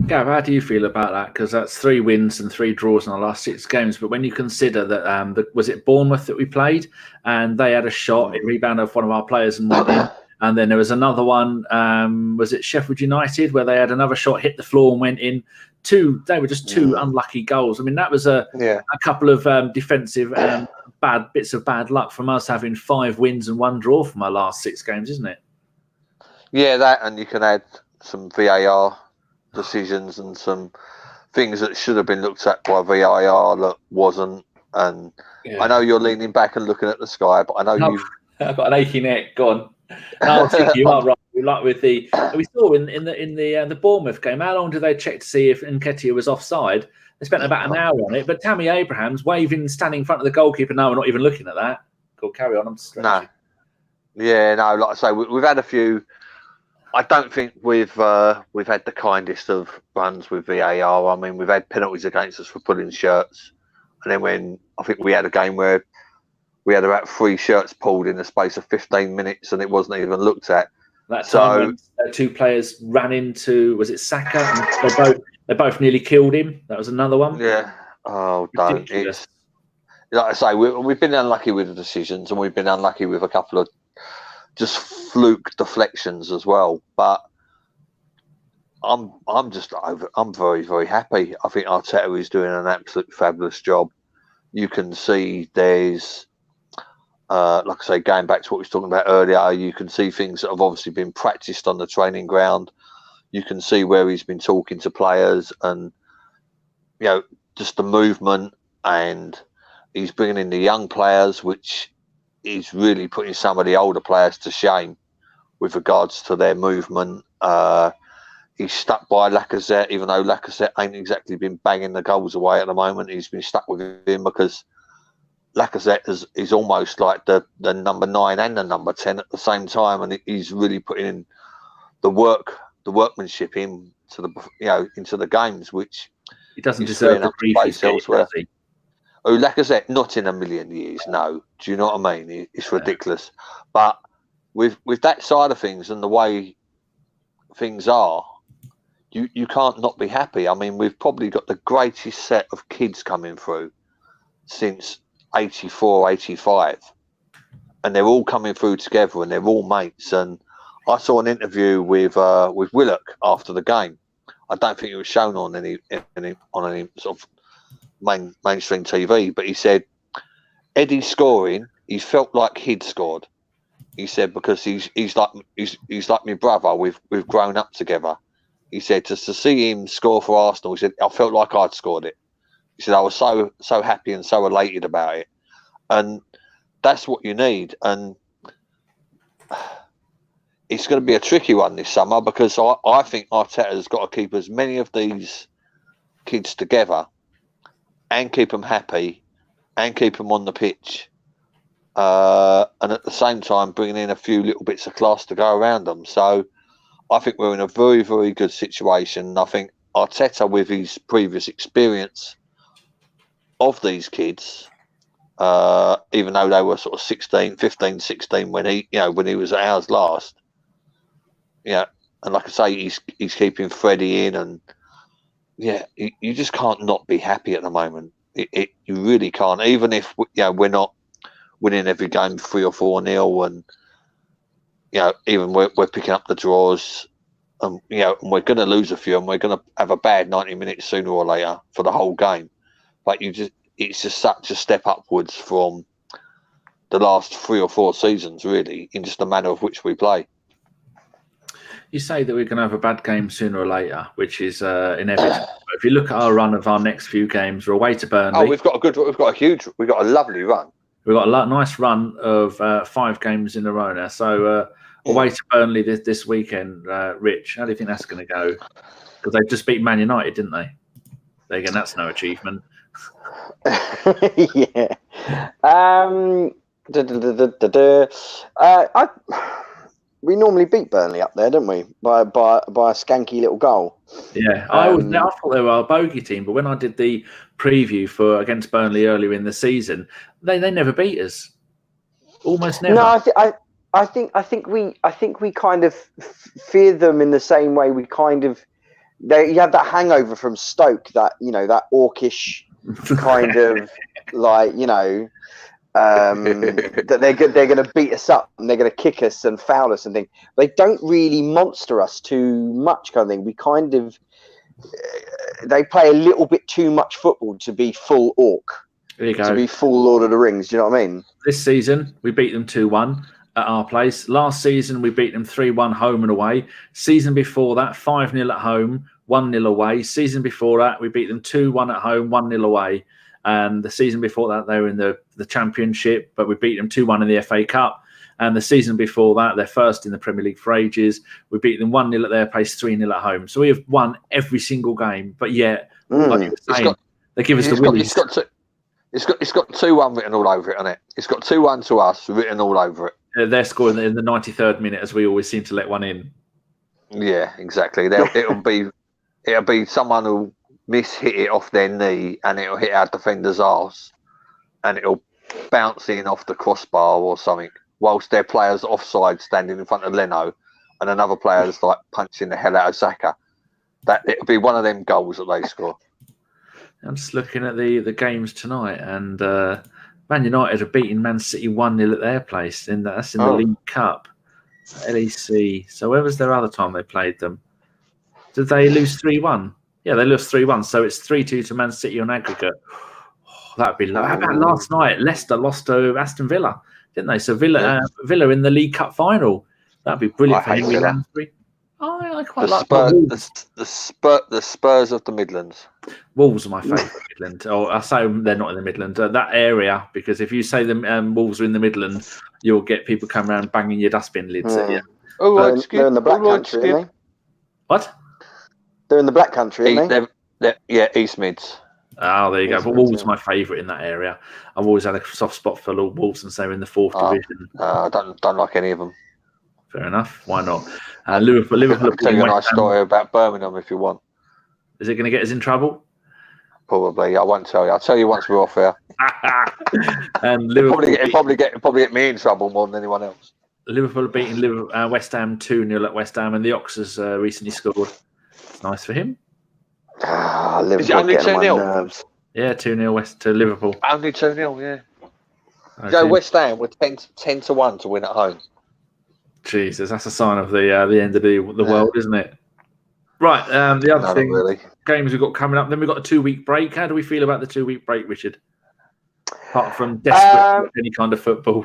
Gav, how do you feel about that? Because that's 3 wins and 3 draws in the last 6 games. But when you consider that, was it Bournemouth that we played, and they had a shot, it rebounded off one of our players and went in. And then there was another one, was it Sheffield United, where they had another shot, hit the floor and went in. They were just 2 unlucky goals. I mean, that was a couple of defensive bad bits of bad luck from us having 5 wins and 1 draw from our last 6 games, isn't it? Yeah, that, and you can add some VAR decisions and some things that should have been looked at by VAR that wasn't. And I know you're leaning back and looking at the sky, but I know I've got an achy neck. Go on. No, I think you are right. Like with we saw in the Bournemouth game, how long did they check to see if Nketiah was offside? They spent about an hour on it, but Tammy Abraham's standing in front of the goalkeeper. No, we're not even looking at that. Cool, carry on. I'm stretching. No, like I say, we've had a few. I don't think we've had the kindest of runs with VAR. I mean, we've had penalties against us for pulling shirts, and then when I think we had a game where we had about 3 shirts pulled in the space of 15 minutes, and it wasn't even looked at. That time when 2 players ran into, was it Saka? And they both nearly killed him. That was another one. Yeah. Oh, don't. It's, like I say, we've been unlucky with the decisions, and we've been unlucky with a couple of just fluke deflections as well. But I'm very, very happy. I think Arteta is doing an absolute fabulous job. You can see there's, like I say, going back to what we were talking about earlier, you can see things that have obviously been practiced on the training ground. You can see where he's been talking to players, and you know, just the movement, and he's bringing in the young players, which is really putting some of the older players to shame with regards to their movement. He's stuck by Lacazette, even though Lacazette ain't exactly been banging the goals away at the moment. He's been stuck with him because Lacazette is almost like the number 9 and the number 10 at the same time, and he's really putting in the workmanship into the games, which he doesn't deserve the brief elsewhere. Oh, Lacazette, not in a million years, no. Do you know what I mean? It's ridiculous. But with that side of things and the way things are, you can't not be happy. I mean, we've probably got the greatest set of kids coming through since 84, 85, and they're all coming through together, and they're all mates. And I saw an interview with Willock after the game. I don't think it was shown on any sort of mainstream TV, but he said Eddie's scoring, he felt like he'd scored. He said, because he's like my brother. We've grown up together. He said, just to see him score for Arsenal, he said, I felt like I'd scored it. He said, I was so happy and so elated about it. And that's what you need. And it's going to be a tricky one this summer, because I think Arteta's got to keep as many of these kids together and keep them happy and keep them on the pitch. And at the same time, bringing in a few little bits of class to go around them. So I think we're in a very, very good situation. I think Arteta, with his previous experience of these kids, even though they were sort of 15, 16 when he was at ours last, and like I say, he's keeping Freddie in, and you just can't not be happy at the moment. You really can't, even if we're not winning every game 3 or 4-0, and even we're picking up the draws, and we're going to lose a few, and we're going to have a bad 90 minutes sooner or later for the whole game. But it's just such a step upwards from the last 3 or 4 seasons, really, in just the manner of which we play. You say that we're going to have a bad game sooner or later, which is inevitable. But if you look at our run of our next few games, we're away to Burnley. Oh, we've got a lovely run. We've got a nice run of 5 games in a row now. So away to Burnley this weekend, Rich. How do you think that's going to go? Because they just beat Man United, didn't they? Again, that's no achievement. Yeah. We normally beat Burnley up there, don't we? By a skanky little goal. Yeah, I thought they were a bogey team, but when I did the preview for against Burnley earlier in the season, they never beat us. Almost never. No, I think we kind of fear them in the same way we kind of. You have that hangover from Stoke, that that orcish kind of that they're going to beat us up and they're going to kick us and foul us and things. They don't really monster us too much, kind of thing. We kind of they play a little bit too much football to be full orc. There you go. To be full Lord of the Rings. Do you know what I mean? This season we beat them 2-1 at our place. Last season we beat them 3-1 home and away. Season before that 5-0 at home, 1-0 away. Season before that we beat them 2-1 at home, 1-0 away. And the season before that, they were in the Championship, but we beat them 2-1 in the FA Cup. And the season before that, they're first in the Premier League for ages. We beat them 1-0 at their place, 3-0 at home. So we have won every single game, but yet, like you were saying, they give us the willies. It's got 2-1 written all over it, hasn't it? It's got 2-1 to us written all over it. They're scoring in the 93rd minute, as we always seem to let one in. Yeah, exactly. It'll be someone who hit it off their knee and it'll hit our defender's arse and it'll bounce in off the crossbar or something, whilst their player's offside standing in front of Leno and another player's like punching the hell out of Saka. It'll be one of them goals that they score. I'm just looking at the games tonight, and Man United have beaten Man City 1-0 at their place. That's in the League Cup, LEC. So where was their other time they played them? Did they lose 3-1? Yeah, they lost 3-1, so it's 3-2 to Man City on aggregate. Oh, that'd be low. How about last night? Leicester lost to Aston Villa, didn't they? So Villa in the League Cup final. That'd be brilliant for Henry Lansbury. I quite like the Spurs of the Midlands. Wolves are my favourite Midland. I say they're not in the Midland. That area, because if you say the Wolves are in the Midland, you'll get people coming around banging your dustbin lids at you. Oh, they're in the Black Country, aren't they? What? They're in the Black Country, aren't they? Yeah, East Mids. Oh, there you go. But Wolves are my favourite in that area. I've always had a soft spot for Wolves, and so they're in the 4th division. I don't like any of them. Fair enough. Why not? Liverpool. I'll tell you a nice story about Birmingham if you want. Is it going to get us in trouble? Probably. I won't tell you. I'll tell you once we're off here. And Liverpool probably get me in trouble more than anyone else. Liverpool beating West Ham 2-0 at West Ham, and the Ox has recently scored. It's nice for him. Liverpool. Is it only 2-0? Yeah, 2-0 to Liverpool. Only 2-0, yeah. Okay. West Ham were 10-1 to win at home. Jesus, that's a sign of the end of the world, isn't it? Right, the other thing, games we've got coming up. Then we've got a 2-week break. How do we feel about the 2-week break, Richard? Apart from desperate for any kind of football.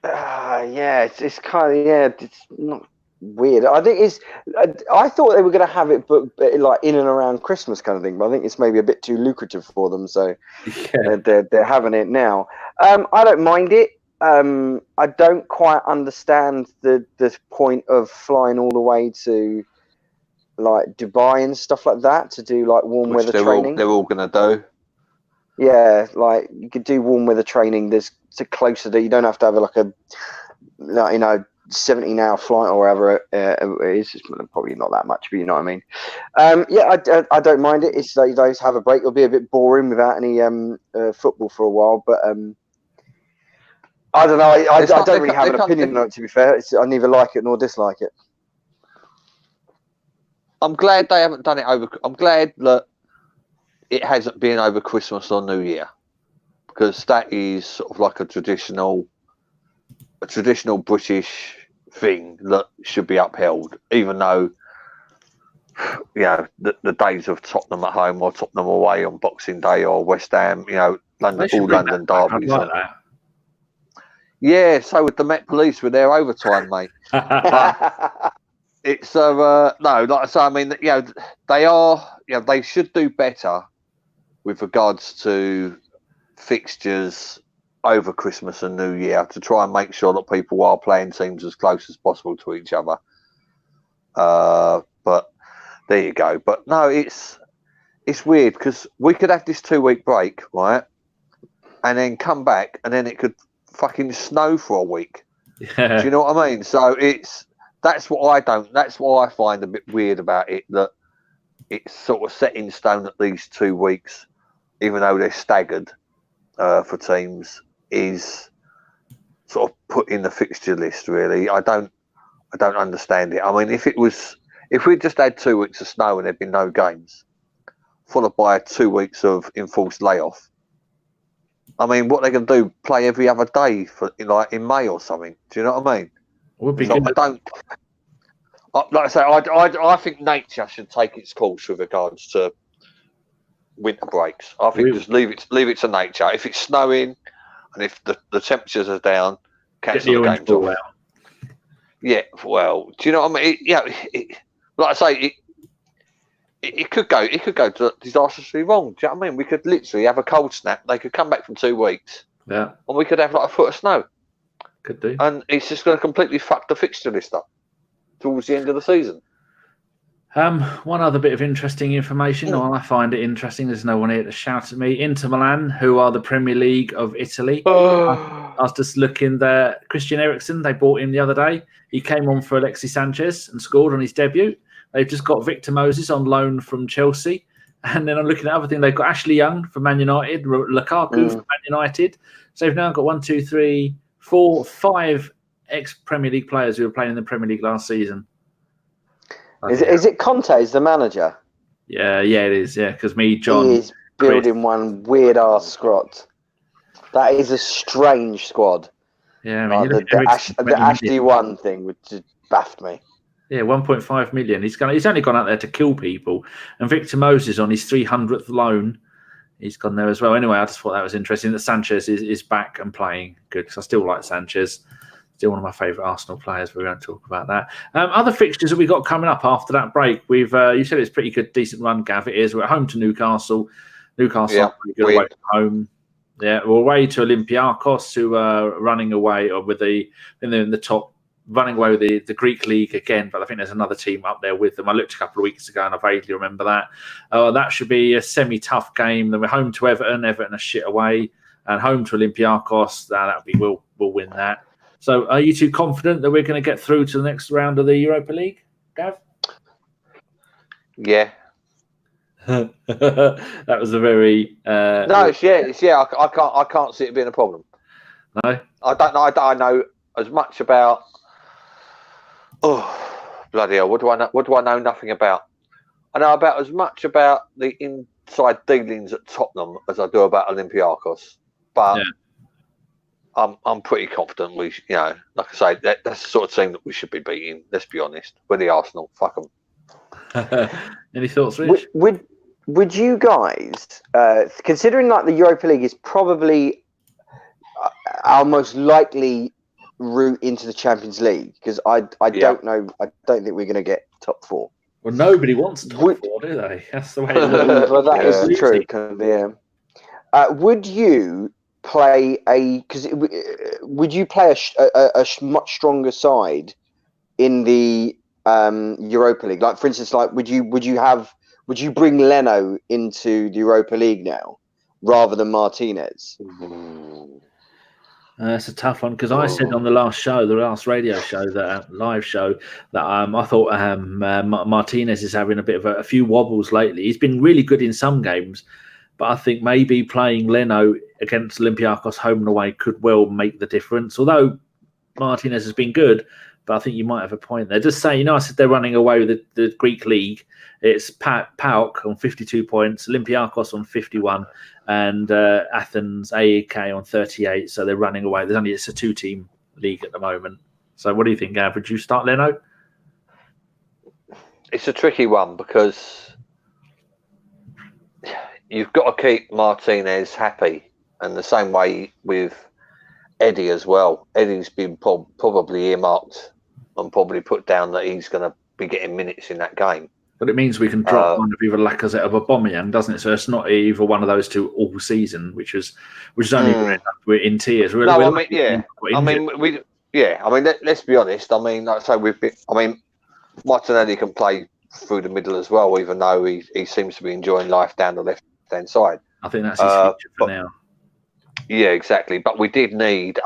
It's kind of it's not weird. I think I thought they were going to have it, but like in and around Christmas kind of thing. But I think it's maybe a bit too lucrative for them, so they're having it now. I don't mind it. I don't quite understand the point of flying all the way to like Dubai and stuff like that to do like warm weather training. They're all going to do. Yeah, like you could do warm weather training. There's closer that you don't have to have like a 17-hour flight or whatever it is. It's probably not that much, but you know what I mean. I don't mind it. It's like you guys have a break. It'll be a bit boring without any football for a while, but I don't know. I don't really have an opinion on it, to be fair. I neither like it nor dislike it. I'm glad they haven't done it over. I'm glad that it hasn't been over Christmas or New Year, because that is sort of like a traditional British thing that should be upheld, even though the days of Tottenham at home or Tottenham away on Boxing Day or West Ham, London derbies. Like that. Yeah, so with the Met Police with their overtime, mate. It's no, like I say, I mean, they are, they should do better with regards to fixtures over Christmas and New Year to try and make sure that people are playing teams as close as possible to each other. But there you go. But no, it's weird because we could have this 2-week break, right, and then come back, and then it could fucking snow for a week. Yeah. Do you know what I mean? So that's what I find a bit weird about it, that it's sort of set in stone at these 2 weeks, even though they're staggered for teams, is sort of put in the fixture list. Really, I don't understand it. I mean, if we just had 2 weeks of snow and there'd been no games, followed by 2 weeks of enforced layoff, I mean, what they can do? Play every other day in May or something? Do you know what I mean? Would be So good. like I say, I think nature should take its course with regards to winter breaks. I think just leave it to nature. If it's snowing and if the temperatures are down, cancel the games off. Yeah, well, do you know what I mean? Like I say, it could go disastrously wrong. Do you know what I mean? We could literally have a cold snap. They could come back from 2 weeks, and we could have like a foot of snow. Could do. And it's just going to completely fuck the fixture list up towards the end of the season. One other bit of interesting information, or I find it interesting, there's no one here to shout at me. Inter Milan, who are the Premier League of Italy. I was just looking there. Christian Eriksen, they bought him the other day. He came on for Alexis Sanchez and scored on his debut. They've just got Victor Moses on loan from Chelsea. And then I'm looking at other things. They've got Ashley Young from Man United, Lukaku from Man United. So they've now got 1, 2, 3, 4, 5 ex-Premier League players who were playing in the Premier League last season. Is it Conte is the manager? Yeah, it is. Yeah, because John... He is building one weird-ass squad. That is a strange squad. Yeah, I mean... the Ashley One thing would just baffed me. Yeah, 1.5 million. He's only gone out there to kill people. And Victor Moses on his 300th loan, he's gone there as well. Anyway, I just thought that was interesting that Sanchez is back and playing good, because I still like Sanchez. Still one of my favourite Arsenal players. We're going to talk about that. Other fixtures that we got coming up after that break. We've you said it's pretty good, decent run, Gav. It is. We're at home to Newcastle. Newcastle are pretty good away from home. Yeah, we're away to Olympiacos, who are running away in the top, running away with the Greek league again. But I think there's another team up there with them. I looked a couple of weeks ago and I vaguely remember that. That should be a semi-tough game. Then we're home to Everton. Everton are shit away, and home to Olympiacos. We'll win that. So are you too confident that we're going to get through to the next round of the Europa League, Gav? Yeah. That was a very... It's yeah. I can't see it being a problem. No? I don't know. I know as much about... Oh, bloody hell. What do I know nothing about? I know about as much about the inside dealings at Tottenham as I do about Olympiacos. But... Yeah. I'm pretty confident like I say, that's the sort of team that we should be beating. Let's be honest. We're the Arsenal. Fuck them. Any thoughts, Rich? Would you guys, considering like the Europa League is probably our most likely route into the Champions League, because I don't know, I don't think we're going to get top 4. Well, nobody wants top 4, do they? That's the way. Well, that is true. Yeah. Would you play would you play a much stronger side in the Europa League? Like, for instance, like would you bring Leno into the Europa League now rather than Martinez? That's a tough one, because I said on the last radio show, that live show, that I thought Martinez is having a bit of a few wobbles lately. He's been really good in some games, but I think maybe playing Leno against Olympiacos home and away could well make the difference. Although Martinez has been good, but I think you might have a point there. Just say, I said they're running away with the Greek league. It's PAOK on 52 points, Olympiacos on 51, and Athens AEK on 38. So they're running away. It's a 2-team league at the moment. So what do you think, Gav? Would you start Leno? It's a tricky one, because you've got to keep Martinez happy, and the same way with Eddie as well. Eddie's been probably earmarked and probably put down that he's going to be getting minutes in that game. But it means we can drop one of either Lacazette or Aubameyang, doesn't it? So it's not either one of those two all season, which is only going to end up we're in tears. Let's be honest. I mean, like I say, Martinelli can play through the middle as well, even though he seems to be enjoying life down the left-hand side. I think that's his future for now. Yeah, exactly. But we did need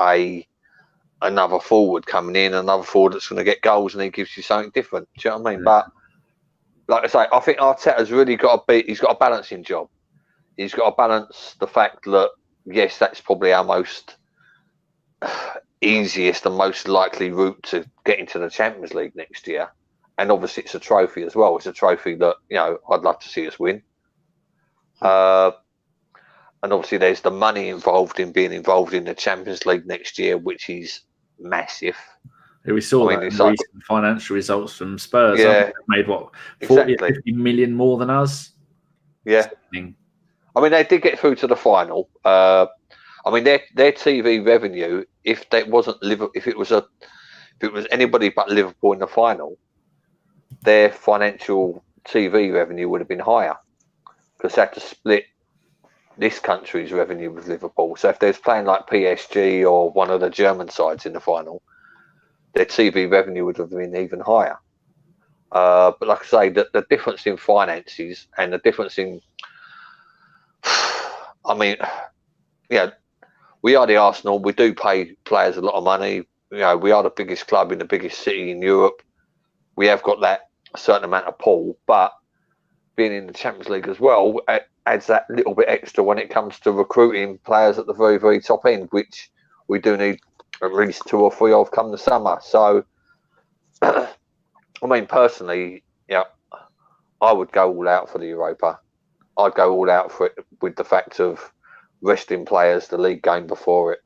another forward coming in, another forward that's going to get goals, and he gives you something different. Do you know what I mean? Yeah. But like I say, I think Arteta's really he's got a balancing job. He's got to balance the fact that, yes, that's probably our most easiest and most likely route to get into the Champions League next year. And obviously it's a trophy as well. It's a trophy that, I'd love to see us win. And obviously there's the money involved in being involved in the Champions League next year, which is massive. Yeah, we saw that in recent financial results from Spurs. Yeah, made 40 or 50 million more than us. Yeah, I mean they did get through to the final. I mean their TV revenue, if it was anybody but Liverpool in the final, their financial TV revenue would have been higher because they had to split this country's revenue with Liverpool. So if they was playing like PSG or one of the German sides in the final, their TV revenue would have been even higher. But like I say, the difference in finances and the difference in, we are the Arsenal. We do pay players a lot of money. We are the biggest club in the biggest city in Europe. We have got that certain amount of pull, but being in the Champions League as well adds that little bit extra when it comes to recruiting players at the very, very top end, which we do need at least 2 or 3 of come the summer. So, I mean, personally, I would go all out for the Europa. I'd go all out for it with the fact of resting players the league game before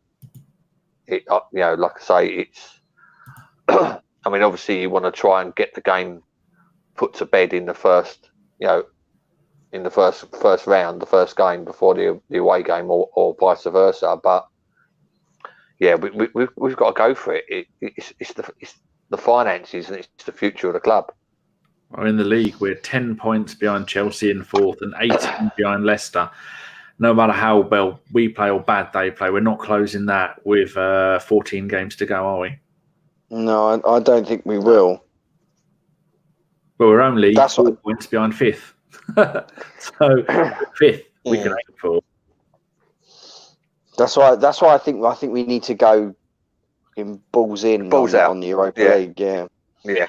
it. Like I say, it's. I mean, obviously, you want to try and get the game put to bed in the first, in the first round, the first game before the away game, or vice versa. But yeah, we've got to go for it. It's the finances and it's the future of the club. Well, in the league, we're 10 points behind Chelsea in 4th and 18 behind Leicester. No matter how well we play or bad they play, we're not closing that with 14 games to go, are we? No, I don't think we will. Well, we're only 4 points behind 5th. So 5th we can aim for. That's why I think we need to go in balls in, balls out on the Europa League. Yeah.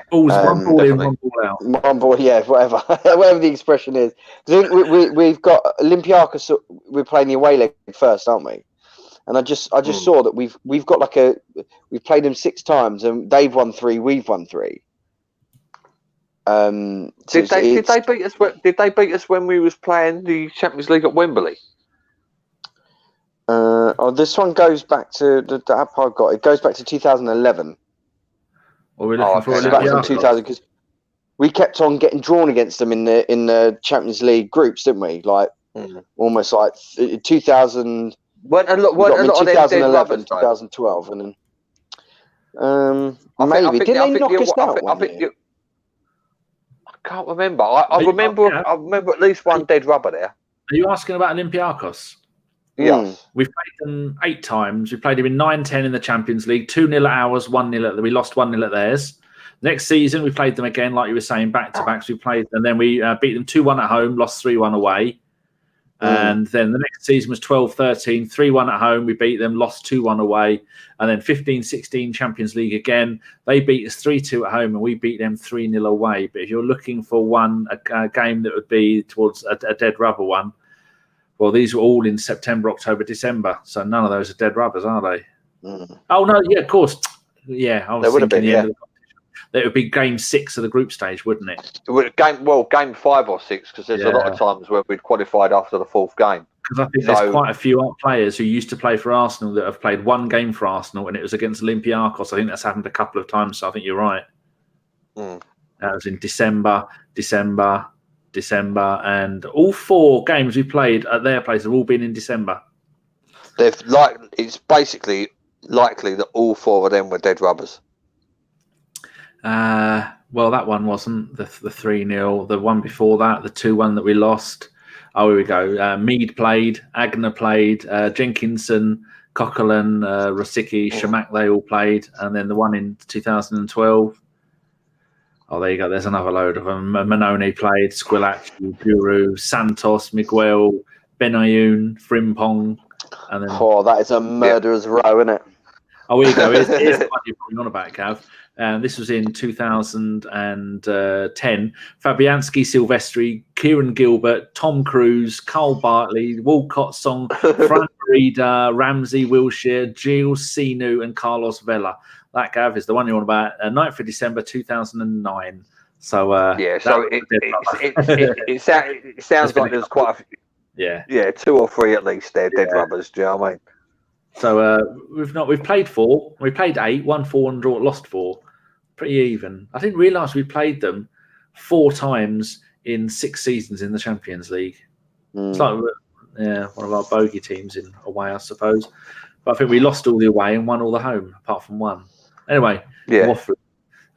Balls, one ball in, one ball out. One ball, whatever the expression is. I think we've got Olympiacos. We're playing the away leg first, aren't we? And I just saw that we've got we've played them 6 times and they've won 3, we've won 3. Did they beat us? Did they beat us when we was playing the Champions League at Wembley? This one goes back to the app I got. It goes back to 2011. Well, we're looking for back from 2000 because we kept on getting drawn against them in the Champions League groups, didn't we? Almost like 2000. Weren't a lot of 2011, 2012, and then maybe did they knock us out? I can't remember. I remember at least one dead rubber there. Are you asking about Olympiacos? Yes. We've played them 8 times. We played them in 9-10 in the Champions League, 2-0 at ours, 1-0 we lost 1-0 at theirs. Next season, we played them again, like you were saying, back-to-backs. We played, and then we beat them 2-1 at home, lost 3-1 away. And then the next season was 12-13, 3-1 at home. We beat them, lost 2-1 away. And then 15-16 Champions League again. They beat us 3-2 at home and we beat them 3-0 away. But if you're looking for a game that would be towards a dead rubber one, well, these were all in September, October, December. So none of those are dead rubbers, are they? Oh, no, yeah, of course. Yeah, I was thinking the end of the competition. It would be game 6 of the group stage, wouldn't it? Game 5 or 6, because there's a lot of times where we'd qualified after the 4th game. Because I think there's quite a few players who used to play for Arsenal that have played 1 game for Arsenal, and it was against Olympiacos. I think that's happened a couple of times, so I think you're right. That was in December, and all 4 games we played at their place have all been in December. It's basically likely that all 4 of them were dead rubbers. Well, that one wasn't the 3-0. The one before that, the 2-1 that we lost. Oh, here we go. Mead played, Agner played, Jenkinson, Coquelin, Rosicky, Shamak, they all played. And then the one in 2012. Oh, there you go. There's another load of them. Manoni played, Squillaci, Guru, Santos, Miguel, Benayoun, Frimpong. And then, that is a murderer's row, isn't it? Oh, here you go. Here's the one you're probably on about, Gav. This was in 2010. Fabianski, Silvestri, Kieran Gilbert, Tom Cruise, Carl Bartley, Walcott Song, Fran Rida, Ramsey, Wilshere, Gilles Sinu, and Carlos Vela. That, Gav, is the one you're on about. 9th of December 2009. So so it sounds like there's quite a few. Yeah, 2 or 3 at least. They're dead rubbers. Do you know what I mean? So we've played 4. We played 8, won 4 and lost 4. Pretty even. I didn't realise we played them 4 times in 6 seasons in the Champions League. It's like one of our bogey teams in away, I suppose. But I think we lost all the away and won all the home, apart from 1. Anyway, Wofford.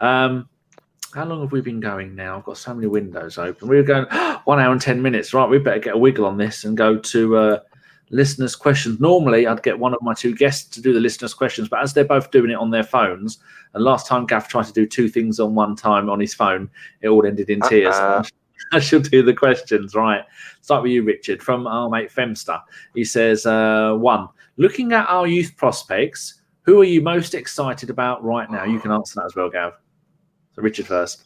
How long have we been going now? I've got so many windows open. We were going 1 hour and 10 minutes. Right, we better get a wiggle on this and go to listeners' questions. Normally, I'd get one of my 2 guests to do the listeners' questions, but as they're both doing it on their phones, and last time Gav tried to do 2 things on one time on his phone, it all ended in tears. I shall do the questions. Right. Start with you, Richard, from our mate Femster. He says, 1, looking at our youth prospects, who are you most excited about right now? You can answer that as well, Gav. So Richard first.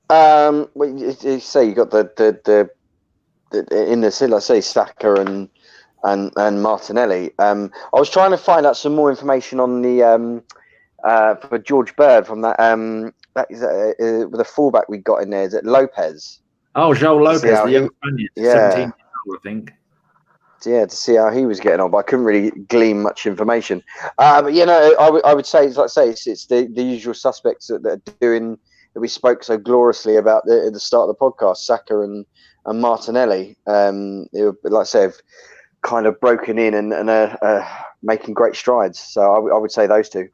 Well, you say you got the in the let's say Saka and Martinelli. I was trying to find out some more information on the for George Bird from that is with the fullback we got in there. Is it Lopez? Oh, Joel Lopez, the young Spaniard, 17 years old, I think. Yeah, to see how he was getting on, but I couldn't really glean much information. But I would say, it's the usual suspects that are doing that we spoke so gloriously about at the start of the podcast, Saka and Martinelli. Like I say, have kind of broken in and making great strides. So I would say those 2.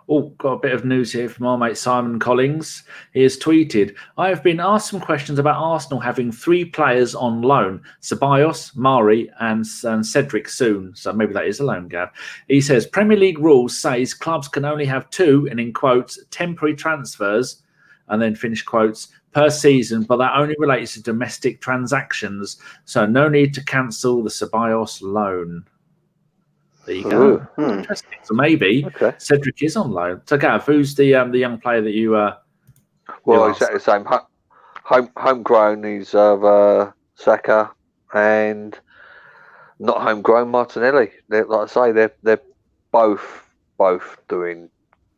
Oh, got a bit of news here from our mate Simon Collins. He has tweeted, I have been asked some questions about Arsenal having 3 players on loan, Ceballos, Mari and Cedric soon. So maybe that is a loan, Gav. He says, Premier League rules says clubs can only have 2, and in quotes, temporary transfers, and then finish quotes, per season, but that only relates to domestic transactions. So no need to cancel the Ceballos loan. There you go. Interesting. So maybe Cedric is on loan. So Gav, who's the young player that you? Well, exactly the same. Homegrown is Saka, and not homegrown Martinelli. Like I say, they're both doing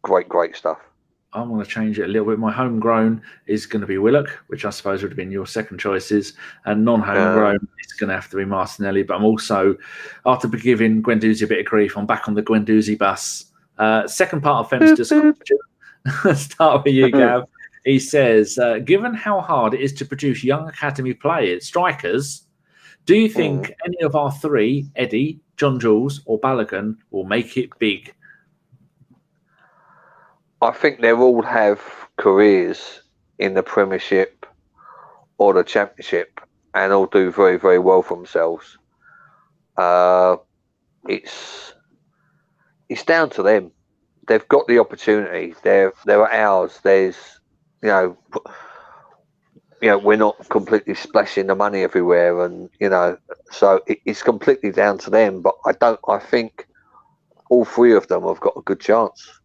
great stuff. I'm going to change it a little bit. My homegrown is going to be Willock, which I suppose would have been your second choices, and non-homegrown is going to have to be Martinelli. But I'm also, after giving Guendouzi a bit of grief, I'm back on the Guendouzi bus. Second part of Femster's question. Start with you, Gav. He says, given how hard it is to produce young academy players, strikers, do you think any of our 3, Eddie, John Jules, or Bellerin, will make it big? I think they all have careers in the Premiership or the Championship and all do very, very well for themselves. It's down to them. They've got the opportunity. There are ours. There's, we're not completely splashing the money everywhere, and so it's completely down to them. But I think all 3 of them have got a good chance.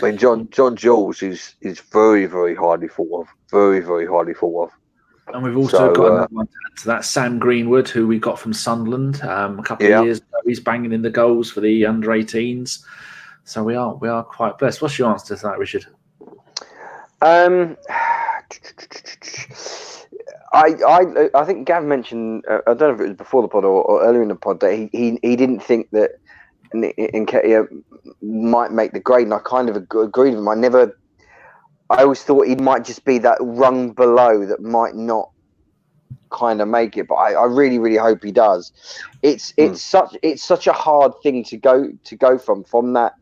I mean, John Jules is very, very highly thought of. Very, very highly thought of. And we've also got another one to add to that, Sam Greenwood, who we got from Sunderland a couple of years ago. He's banging in the goals for the under-18s. So we are quite blessed. What's your answer to that, Richard? I think Gav mentioned, I don't know if it was before the pod or earlier in the pod, that he didn't think that Nketiah might make the grade, and I kind of agreed with him. I always thought he might just be that rung below that might not kind of make it, but I really, really hope he does. It's such a hard thing to go from that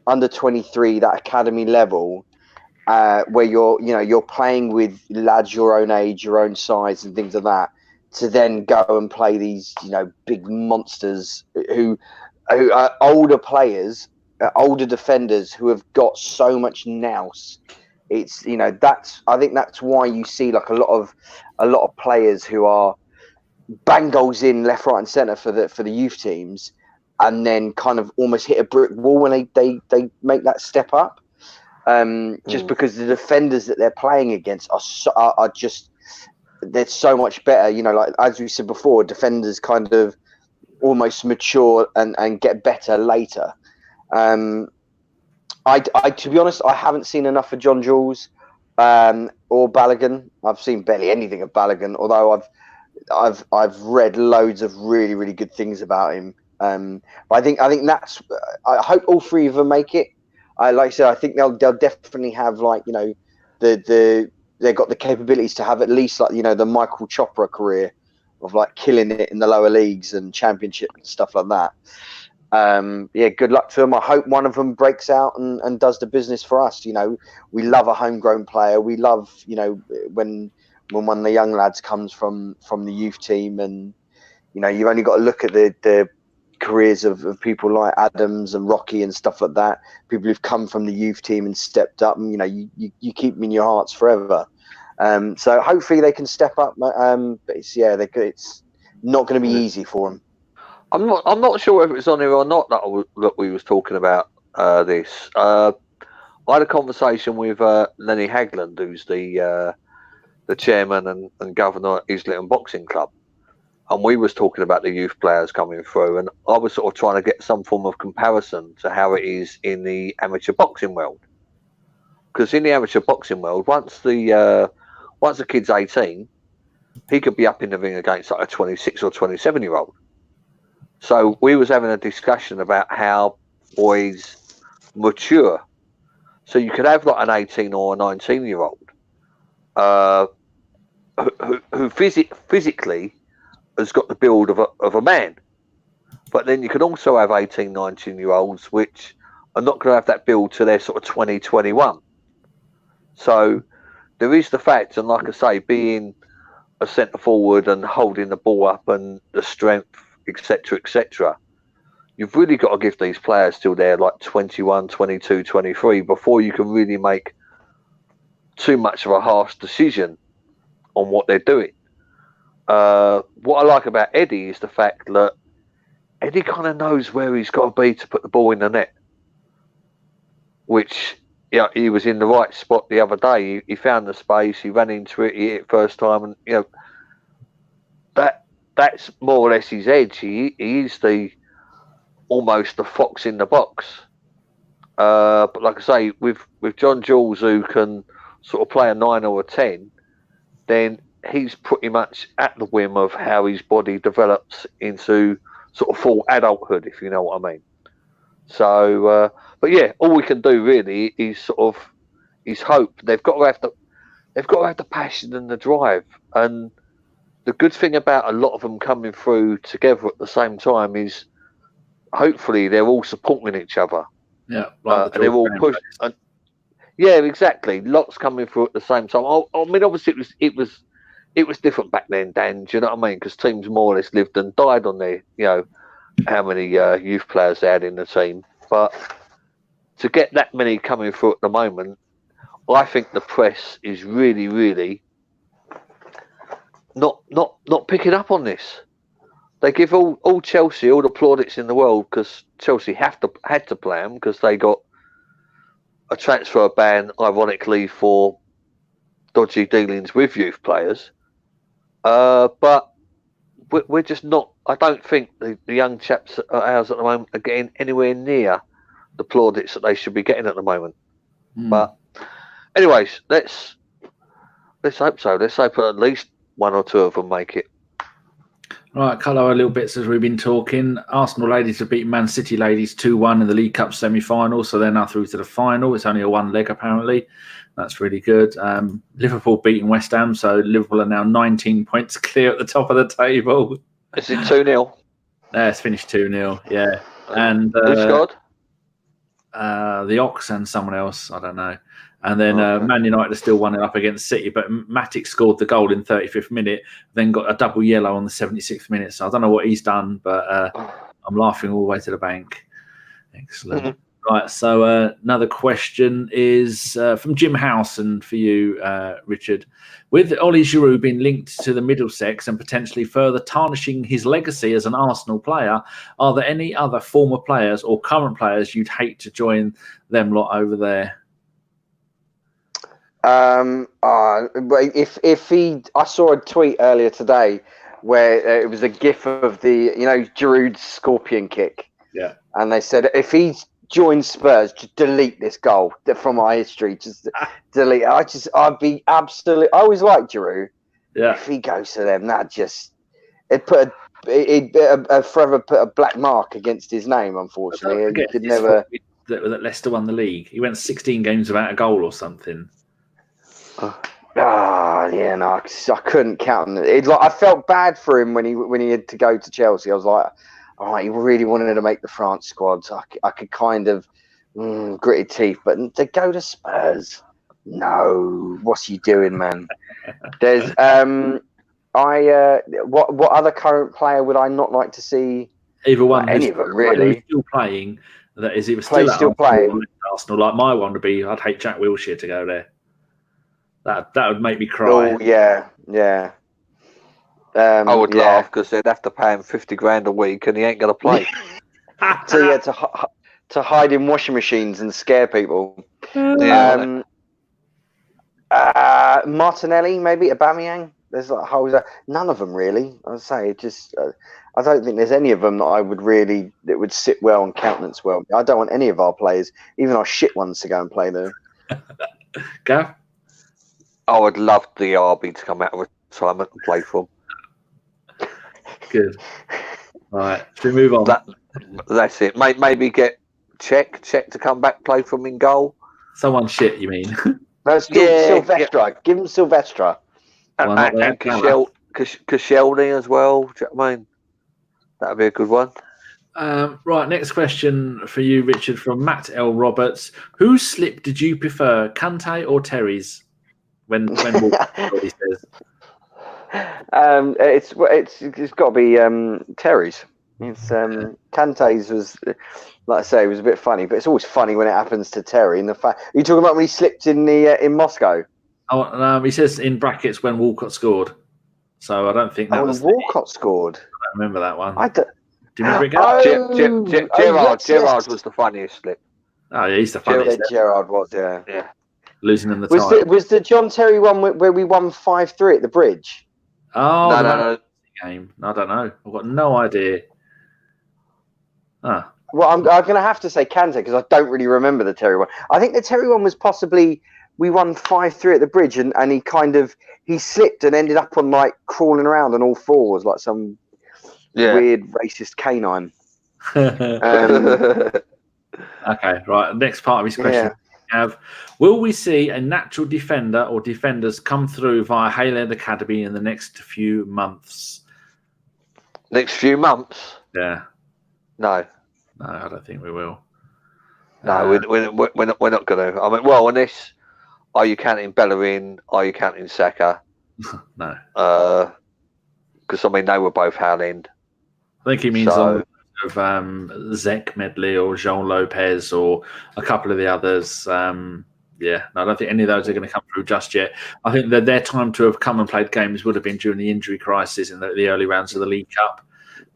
under 23, that academy level, where you're playing with lads your own age, your own size, and things like that, to then go and play these big monsters who are older players, older defenders who have got so much nous. It's I think that's why you see like a lot of players who are bang goals in left, right, and centre for the youth teams, and then kind of almost hit a brick wall when they make that step up. Just because the defenders that they're playing against are just, they're so much better. Like as we said before, defenders kind of almost mature and get better later. I to be honest, I haven't seen enough of John Jules or Balogun. I've seen barely anything of Balogun, although I've read loads of really, really good things about him. But I think that's. I hope all three of them make it. Like I said, I think they'll definitely have they've got the capabilities to have at least the Michael Chopra career of like killing it in the lower leagues and championship and stuff like that. Good luck to them. I hope one of them breaks out and does the business for us. We love a homegrown player. We love when one of the young lads comes from the youth team, and you've only got to look at the careers of people like Adams and Rocky and stuff like that. People who've come from the youth team and stepped up, and you keep them in your hearts forever. So hopefully they can step up. But it's not going to be easy for them. I'm not sure if it was on here or not that we was talking about this. I had a conversation with Lenny Hagland, who's the chairman and governor at Islington Boxing Club, and we was talking about the youth players coming through, and I was sort of trying to get some form of comparison to how it is in the amateur boxing world. Because in the amateur boxing world, once the kid's 18, he could be up in the ring against like a 26 or 27-year-old. So we was having a discussion about how boys mature. So you could have like an 18 or a 19-year-old who physically has got the build of a man. But then you can also have 18, 19-year-olds which are not going to have that build till they're sort of 20, 21. So there is the fact, and like I say, being a centre forward and holding the ball up and the strength, etc., you've really got to give these players till they're like 21, 22, 23 before you can really make too much of a harsh decision on what they're doing. What I like about Eddie is the fact that Eddie kind of knows where he's got to be to put the ball in the net, which he was in the right spot the other day. He found the space, he ran into it, he hit it first time, and that's more or less his edge. He is almost the fox in the box. But like I say, with John Jules, who can sort of play a 9 or a 10, then he's pretty much at the whim of how his body develops into sort of full adulthood, if you know what I mean. So, but yeah, all we can do really is hope. They've got to have the passion and the drive. And the good thing about a lot of them coming through together at the same time is hopefully they're all supporting each other. Yeah, and they're all pushing. Yeah, exactly. Lots coming through at the same time. I mean, obviously it was different back then, Dan. Do you know what I mean? Because teams more or less lived and died on their, how many youth players they had in the team. But to get that many coming through at the moment, I think the press is really, really not picking up on this. They give all Chelsea all the plaudits in the world because Chelsea had to play them because they got a transfer ban, ironically, for dodgy dealings with youth players. But we're just not. I don't think the young chaps at ours at the moment are getting anywhere near the plaudits that they should be getting at the moment. But anyways, let's hope so. Let's hope at least one or two of them make it. Right, a couple of little bits as we've been talking. Arsenal ladies have beaten Man City ladies 2-1 in the League Cup semi-final, so they're now through to the final. It's only a one leg apparently. That's really good. Liverpool beating West Ham, so Liverpool are now 19 points clear at the top of the table. Is it 2-0? Yeah, it's finished 2-0, yeah. And who scored? The Ox and someone else, I don't know. And then Man United still won it up against City, but Matic scored the goal in 35th minute, then got a double yellow on the 76th minute. So I don't know what he's done, but I'm laughing all the way to the bank. Excellent. Right, so another question is from Jim House and for you, Richard. With Ollie Giroud being linked to the Middlesex and potentially further tarnishing his legacy as an Arsenal player, are there any other former players or current players you'd hate to join them lot over there? I saw a tweet earlier today where it was a gif of the Giroud's scorpion kick. Yeah, and they said if he joins Spurs, just delete this goal from my history. Just delete. I'd be absolutely. I always liked Giroud. Yeah, if he goes to them, it forever put a black mark against his name. Unfortunately, he could never. That Leicester won the league. He went 16 games without a goal or something. I couldn't count on it. I felt bad for him when he had to go to Chelsea. I was like, all right, he really wanted to make the France squad. So I could kind of gritted teeth, but to go to Spurs, no. What's he doing, man? There's what other current player would I not like to see? Either one, any of them really. Still playing. That is, he was still playing. Arsenal, like my one would be. I'd hate Jack Wilshere to go there. That would make me cry. Oh yeah. I would laugh because they'd have to pay him $50,000 a week, and he ain't gonna play. So to hide in washing machines and scare people. Yeah. Martinelli, maybe Aubameyang. There's none of them really. I'd say I don't think there's any of them that would sit well and countenance well. I don't want any of our players, even our shit ones, to go and play there. Gav? I would love the RB to come out of retirement and play for him. Good. All right, should we move on? That's it. Maybe get Czech to come back, play for him in goal. Someone shit, you mean? Let's do Silvestre. Yeah. Give him Silvestre. And Koscielny as well. Do you know what I mean? That'd be a good one. Right, next question for you, Richard, from Matt L. Roberts. Whose slip did you prefer, Kante or Terry's? When he says. It's got to be Terry's. It's Kante's was, like I say, it was a bit funny, but it's always funny when it happens to Terry. And the fact you talking about when he slipped in in Moscow. Oh, he says in brackets when Walcott scored. So I don't think that was Walcott scored. I don't remember that one. Do you remember it, Gav? Gerrard was the funniest slip. Oh yeah, he's the funniest. Gerrard was, yeah. Losing in the title. Was the John Terry one where we won 5-3 at the Bridge? Oh no. Game. I don't know. I've got no idea. Well, I'm going to have to say Kante because I don't really remember the Terry one. I think the Terry one was possibly we won 5-3 at the Bridge, and he slipped and ended up on crawling around on all fours like some weird racist canine. Okay, right. Next part of his question. Will we see a natural defender or defenders come through via Hayland Academy in the next few months? Next few months? Yeah. No, I don't think we will. No, we're not going to. I mean, well, on this, are you counting Bellerin? Are you counting Saka? No. Because they were both Haaland. I think he means of Zek Medley or Jean Lopez or a couple of the others. No, I don't think any of those are going to come through just yet. I think that their time to have come and played games would have been during the injury crisis in the early rounds of the League Cup.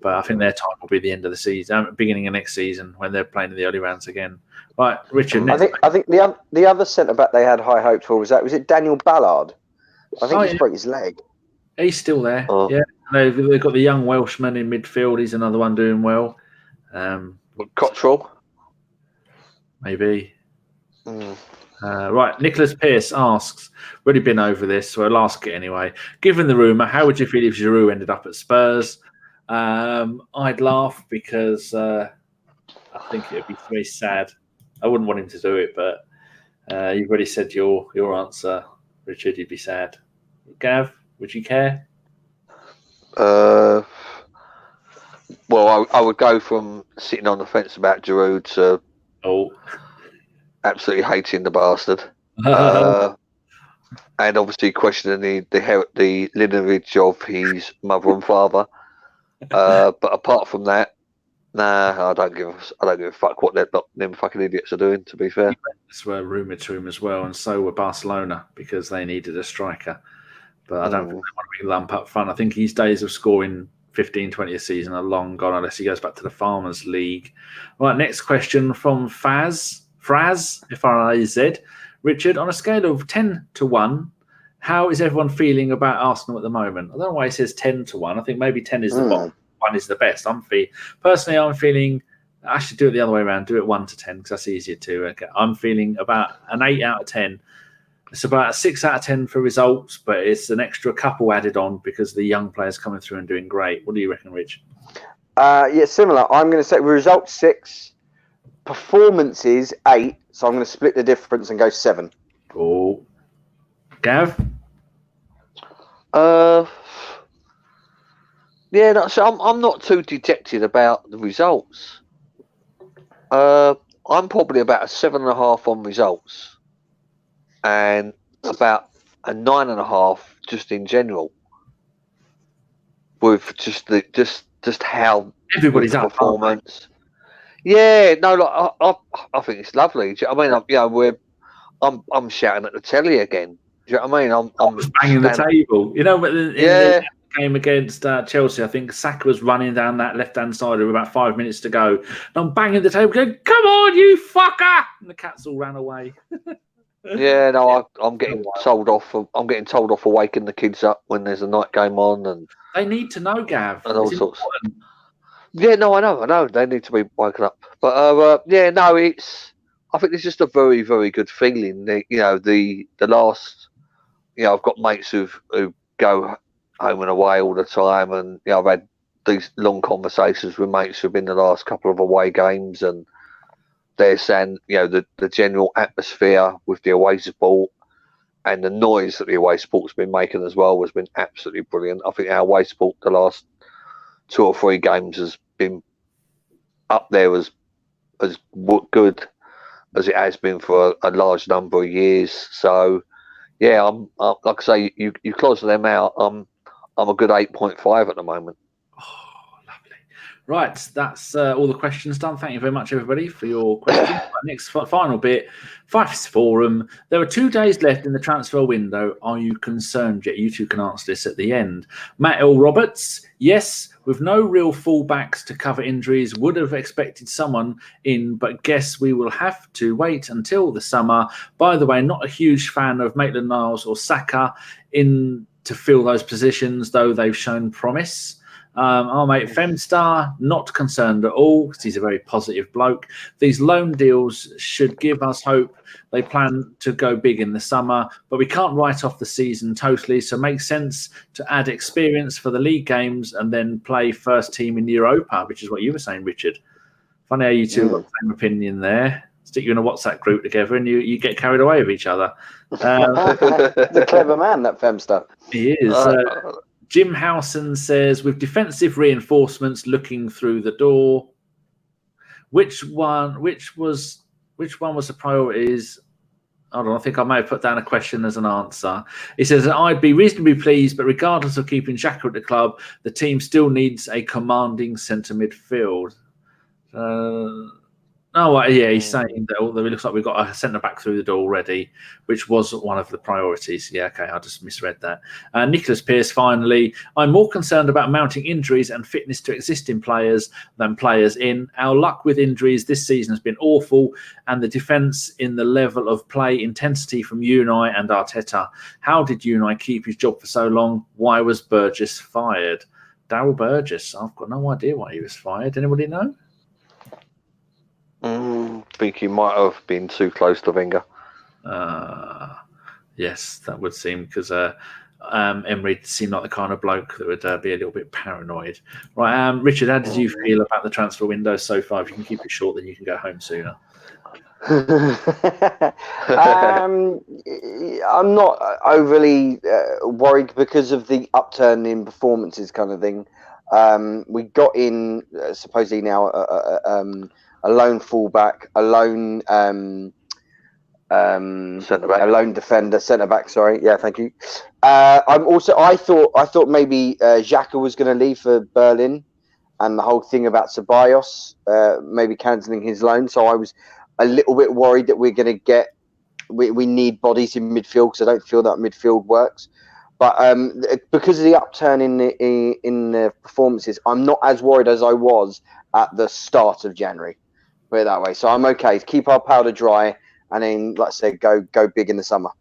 But I think their time will be the end of the season, beginning of next season when they're playing in the early rounds again. Right, Richard. I think the other centre back they had high hopes for was it Daniel Ballard? I think he broke his leg. He's still there. Oh. Yeah, they've got the young Welshman in midfield. He's another one doing well. Cottrell, maybe. Right, Nicholas Pearce asks, already been over this, so I'll ask it anyway. Given the rumour, how would you feel if Giroud ended up at Spurs? I'd laugh because I think it would be very sad. I wouldn't want him to do it, but you've already said your answer, Richard. You'd be sad. Gav, would you care? Well, I would go from sitting on the fence about Giroud to absolutely hating the bastard. And obviously questioning the lineage of his mother and father. But apart from that, nah, I don't give a fuck what them fucking idiots are doing. To be fair, Juventus were rumoured to him as well, and so were Barcelona because they needed a striker. But I don't think they want to be lump up front. I think his days of scoring 15, 20 a season are long gone unless he goes back to the Farmers League. Right, next question from Fraz, F-R-A-Z. Richard, on a scale of 10 to 1, how is everyone feeling about Arsenal at the moment? I don't know why he says 10 to 1. I think maybe 10 is the bottom, 1 is the best. I'm feeling, I should do it the other way around, do it 1 to 10 because that's easier to. Okay. I'm feeling about an 8 out of 10. It's about a 6 out of 10 for results, but it's an extra couple added on because the young players coming through and doing great. What do you reckon, Rich? Yeah, similar. I'm going to say results 6, performances 8. So I'm going to split the difference and go 7. Oh, Gav? Yeah, no, so I'm not too dejected about the results. I'm probably about a 7.5 on results, and about a 9.5 just in general. With just how everybody's up performance. Yeah, no, like I think it's lovely. Do you know what I mean? I'm shouting at the telly again. Do you know what I mean? I'm banging the table. You know, in the game against Chelsea, I think Saka was running down that left-hand side with about 5 minutes to go. And I'm banging the table going, come on, you fucker! And the cats all ran away. Yeah, no, I'm getting told off. I'm getting told off for waking the kids up when there's a night game on, and they need to know, Gav, and all sorts. Yeah, no, I know. They need to be woken up. But yeah, no, I think it's just a very, very good feeling. The last, I've got mates who go home and away all the time, and I've had these long conversations with mates who've been the last couple of away games, and they're saying, the general atmosphere with the away support and the noise that the away support's been making as well has been absolutely brilliant. I think our away support the last 2 or 3 games has been up there as good as it has been for a large number of years. So, yeah, I'm like I say, you close them out. I'm a good 8.5 at the moment. Oh, lovely. Right, that's all the questions done. Thank you very much, everybody, for your questions. Next final bit, Fifes Forum. There are 2 days left in the transfer window. Are you concerned yet? You two can answer this at the end. Matt L. Roberts, yes. With no real fullbacks to cover injuries, would have expected someone in, but guess we will have to wait until the summer. By the way, not a huge fan of Maitland-Niles or Saka in to fill those positions, though they've shown promise. Our mate Femstar, not concerned at all because he's a very positive bloke. These loan deals should give us hope. They plan to go big in the summer, but we can't write off the season totally, so it makes sense to add experience for the league games and then play first team in Europa, which is what you were saying, Richard. Funny how you two got the same opinion there. Stick you in a WhatsApp group together and you get carried away with each other. He's a clever man, that Femstar. He is. Jim Howson says, with defensive reinforcements looking through the door, which one was the priorities? Hold on, I think I may have put down a question as an answer. He says, I'd be reasonably pleased, but regardless of keeping Xhaka at the club, the team still needs a commanding centre midfield. He's saying that although it looks like we've got a centre back through the door already, which was one of the priorities. Yeah, okay, I just misread that. Nicholas Pearce, finally, I'm more concerned about mounting injuries and fitness to existing players than players in. Our luck with injuries this season has been awful, and the defence in the level of play intensity from Unai and Arteta. How did Unai keep his job for so long? Why was Burgess fired? Daryl Burgess, I've got no idea why he was fired. Anybody know? I think he might have been too close to Wenger. Yes, that would seem because Emery seemed like the kind of bloke that would be a little bit paranoid. Right, Richard, how did you feel about the transfer window so far? If you can keep it short, then you can go home sooner. I'm not overly worried because of the upturn in performances kind of thing. We got in supposedly now a lone fullback, a lone Centre back. A lone defender, centre back. Sorry, yeah, thank you. I thought maybe Xhaka was going to leave for Berlin, and the whole thing about Ceballos maybe cancelling his loan. So I was a little bit worried that we're going to get. We need bodies in midfield because I don't feel that midfield works. But because of the upturn in the performances, I'm not as worried as I was at the start of January. Put it that way. So I'm okay. Keep our powder dry. And then, like I said, go big in the summer.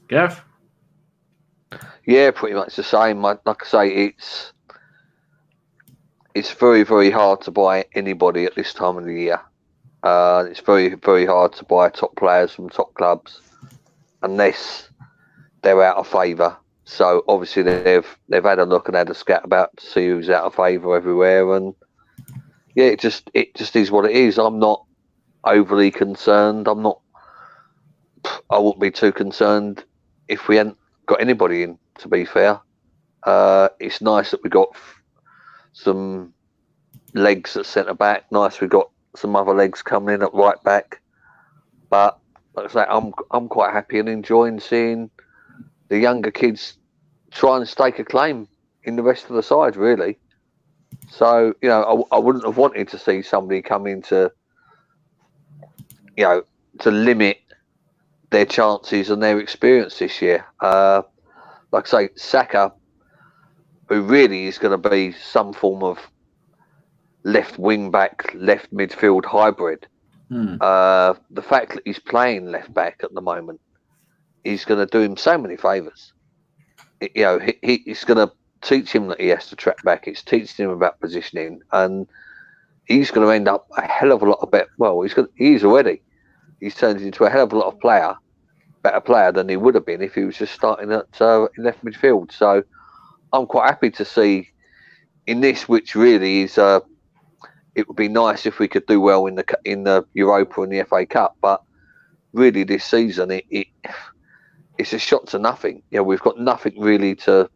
Gav? Yeah, pretty much the same. Like I say, it's very, very hard to buy anybody at this time of the year. It's very, very hard to buy top players from top clubs unless they're out of favour. So obviously they've had a look and had a scat about to see who's out of favour everywhere, and yeah, it just is what it is. I'm not overly concerned. I wouldn't be too concerned if we hadn't got anybody in, to be fair. It's nice that we got some legs at centre back. Nice we got some other legs coming in at right back. But like I say, I'm quite happy and enjoying seeing the younger kids try and stake a claim in the rest of the side, really. So, I wouldn't have wanted to see somebody come into to limit their chances and their experience this year. Like I say, Saka, who really is going to be some form of left wing back, left midfield hybrid. The fact that he's playing left back at the moment is going to do him so many favours. It's going to teach him that he has to track back. It's teaching him about positioning, and he's going to end up a hell of a lot of better. Well, he's already. He's turned into a hell of a lot of better player than he would have been if he was just starting at in left midfield. So I'm quite happy to see in this, which really is. It would be nice if we could do well in the Europa and the FA Cup, but really this season it's a shot to nothing. We've got nothing really to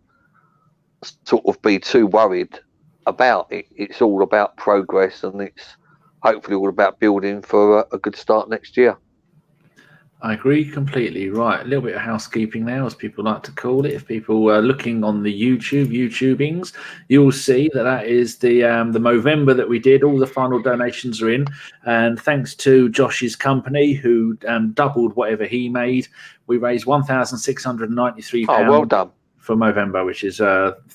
sort of be too worried about. It's all about progress, and it's hopefully all about building for a good start next year. I agree completely. Right, a little bit of housekeeping now, as people like to call it. If people are looking on the YouTubings, you'll see that is the Movember that we did. All the final donations are in, and thanks to Josh's company, who doubled whatever he made, we raised £1,693. Oh, well done. For Movember, which is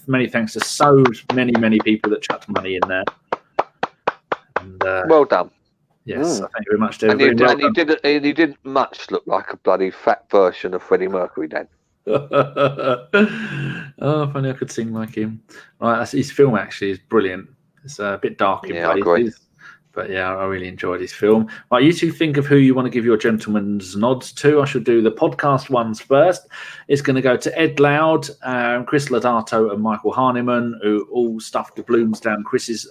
many thanks to so many people that chucked money in there. And, well done. Yes, thank you very much, David. And he didn't much look like a bloody fat version of Freddie Mercury then. Oh, if only I could sing like him. Right, his film actually is brilliant. It's a bit dark in places, but yeah, I really enjoyed his film. Right, you two think of who you want to give your gentleman's nods to. I should do the podcast ones first. It's going to go to Ed Loud, Chris Lodato, and Michael Harniman, who all stuffed the blooms down Chris's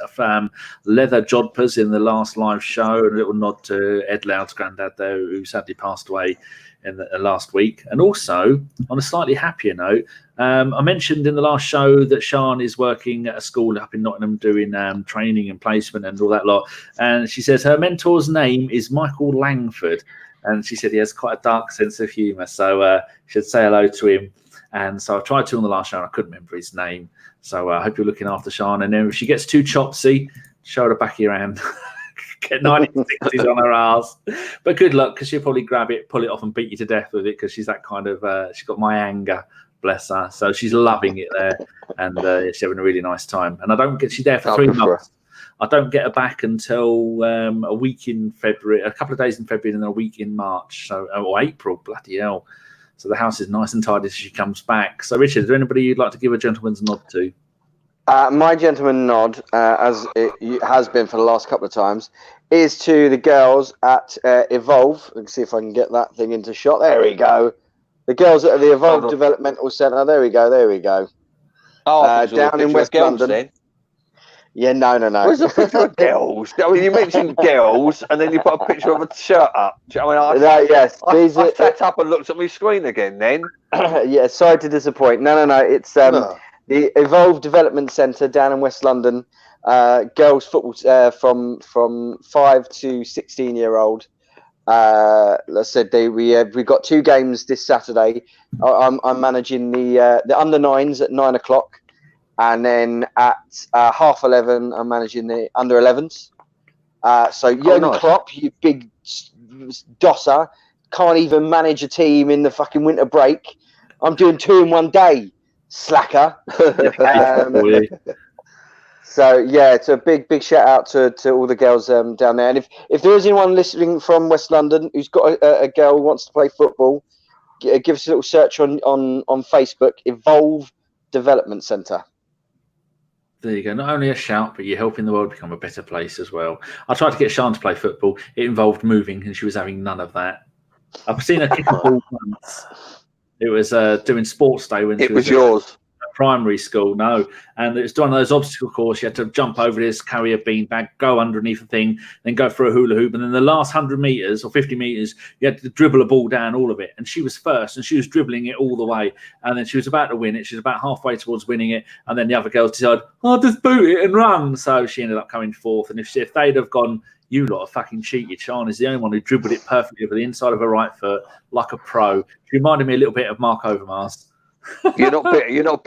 leather jodhpurs in the last live show. And a little nod to Ed Loud's granddad, though, who sadly passed away in the last week. And also, on a slightly happier note, I mentioned in the last show that Sian is working at a school up in Nottingham doing training and placement and all that lot. And she says her mentor's name is Michael Langford. And she said he has quite a dark sense of humour. So should say hello to him. And so I tried to on the last show and I couldn't remember his name. So I hope you're looking after Sian. And then if she gets too chopsy, show her the back of your hand. Get 1960s on her ass. But good luck, because she'll probably grab it, pull it off and beat you to death with it, because she's that kind of, she's got my anger. Bless her. So she's loving it there, and she's having a really nice time. And she's there for 3 months. I don't get her back until a week in February, a couple of days in February, and then a week in March, or April. Bloody hell! So the house is nice and tidy as she comes back. So Richard, is there anybody you'd like to give a gentleman's nod to? My gentleman nod, as it has been for the last couple of times, is to the girls at Evolve. Let's see if I can get that thing into shot. There we go. The girls at the Evolve Developmental Centre. There we go. Oh, down in West London. Then. Yeah, no. Where's a picture of girls? I mean, you mentioned girls, and then you put a picture of a shirt up. I sat up and looked at my screen again. Then, yeah. Sorry to disappoint. No. It's the Evolve Development Centre down in West London. Girls football from 5 to 16-year-old. I said we got 2 games this Saturday. I'm managing the under 9s at 9 o'clock, and then at 11:30 I'm managing the under 11s. So Jurgen Klopp, you big dosser, can't even manage a team in the fucking winter break. I'm doing 2 in 1 day, slacker. So yeah, it's a big shout out to all the girls down there. And if there is anyone listening from West London who's got a girl who wants to play football, give us a little search on Facebook, Evolve Development Centre. There you go. Not only a shout, but you're helping the world become a better place as well. I tried to get Sian to play football. It involved moving, and she was having none of that. I've seen her kick a ball once. It was doing sports day when it was yours. Primary school, no, and it's one of those obstacle courses. You had to jump over this, carry a beanbag, go underneath the thing, then go for a hula hoop, and then the last 100 meters or 50 meters, you had to dribble a ball down all of it. And she was first, and she was dribbling it all the way, and then she was about to win it. She was about halfway towards winning it, and then the other girls decided, "I'll just boot it and run." So she ended up coming fourth. And if they'd have gone, "You lot are fucking cheated," Sian is the only one who dribbled it perfectly over the inside of her right foot like a pro. She reminded me a little bit of Mark Overmars. You're not bitter. You're not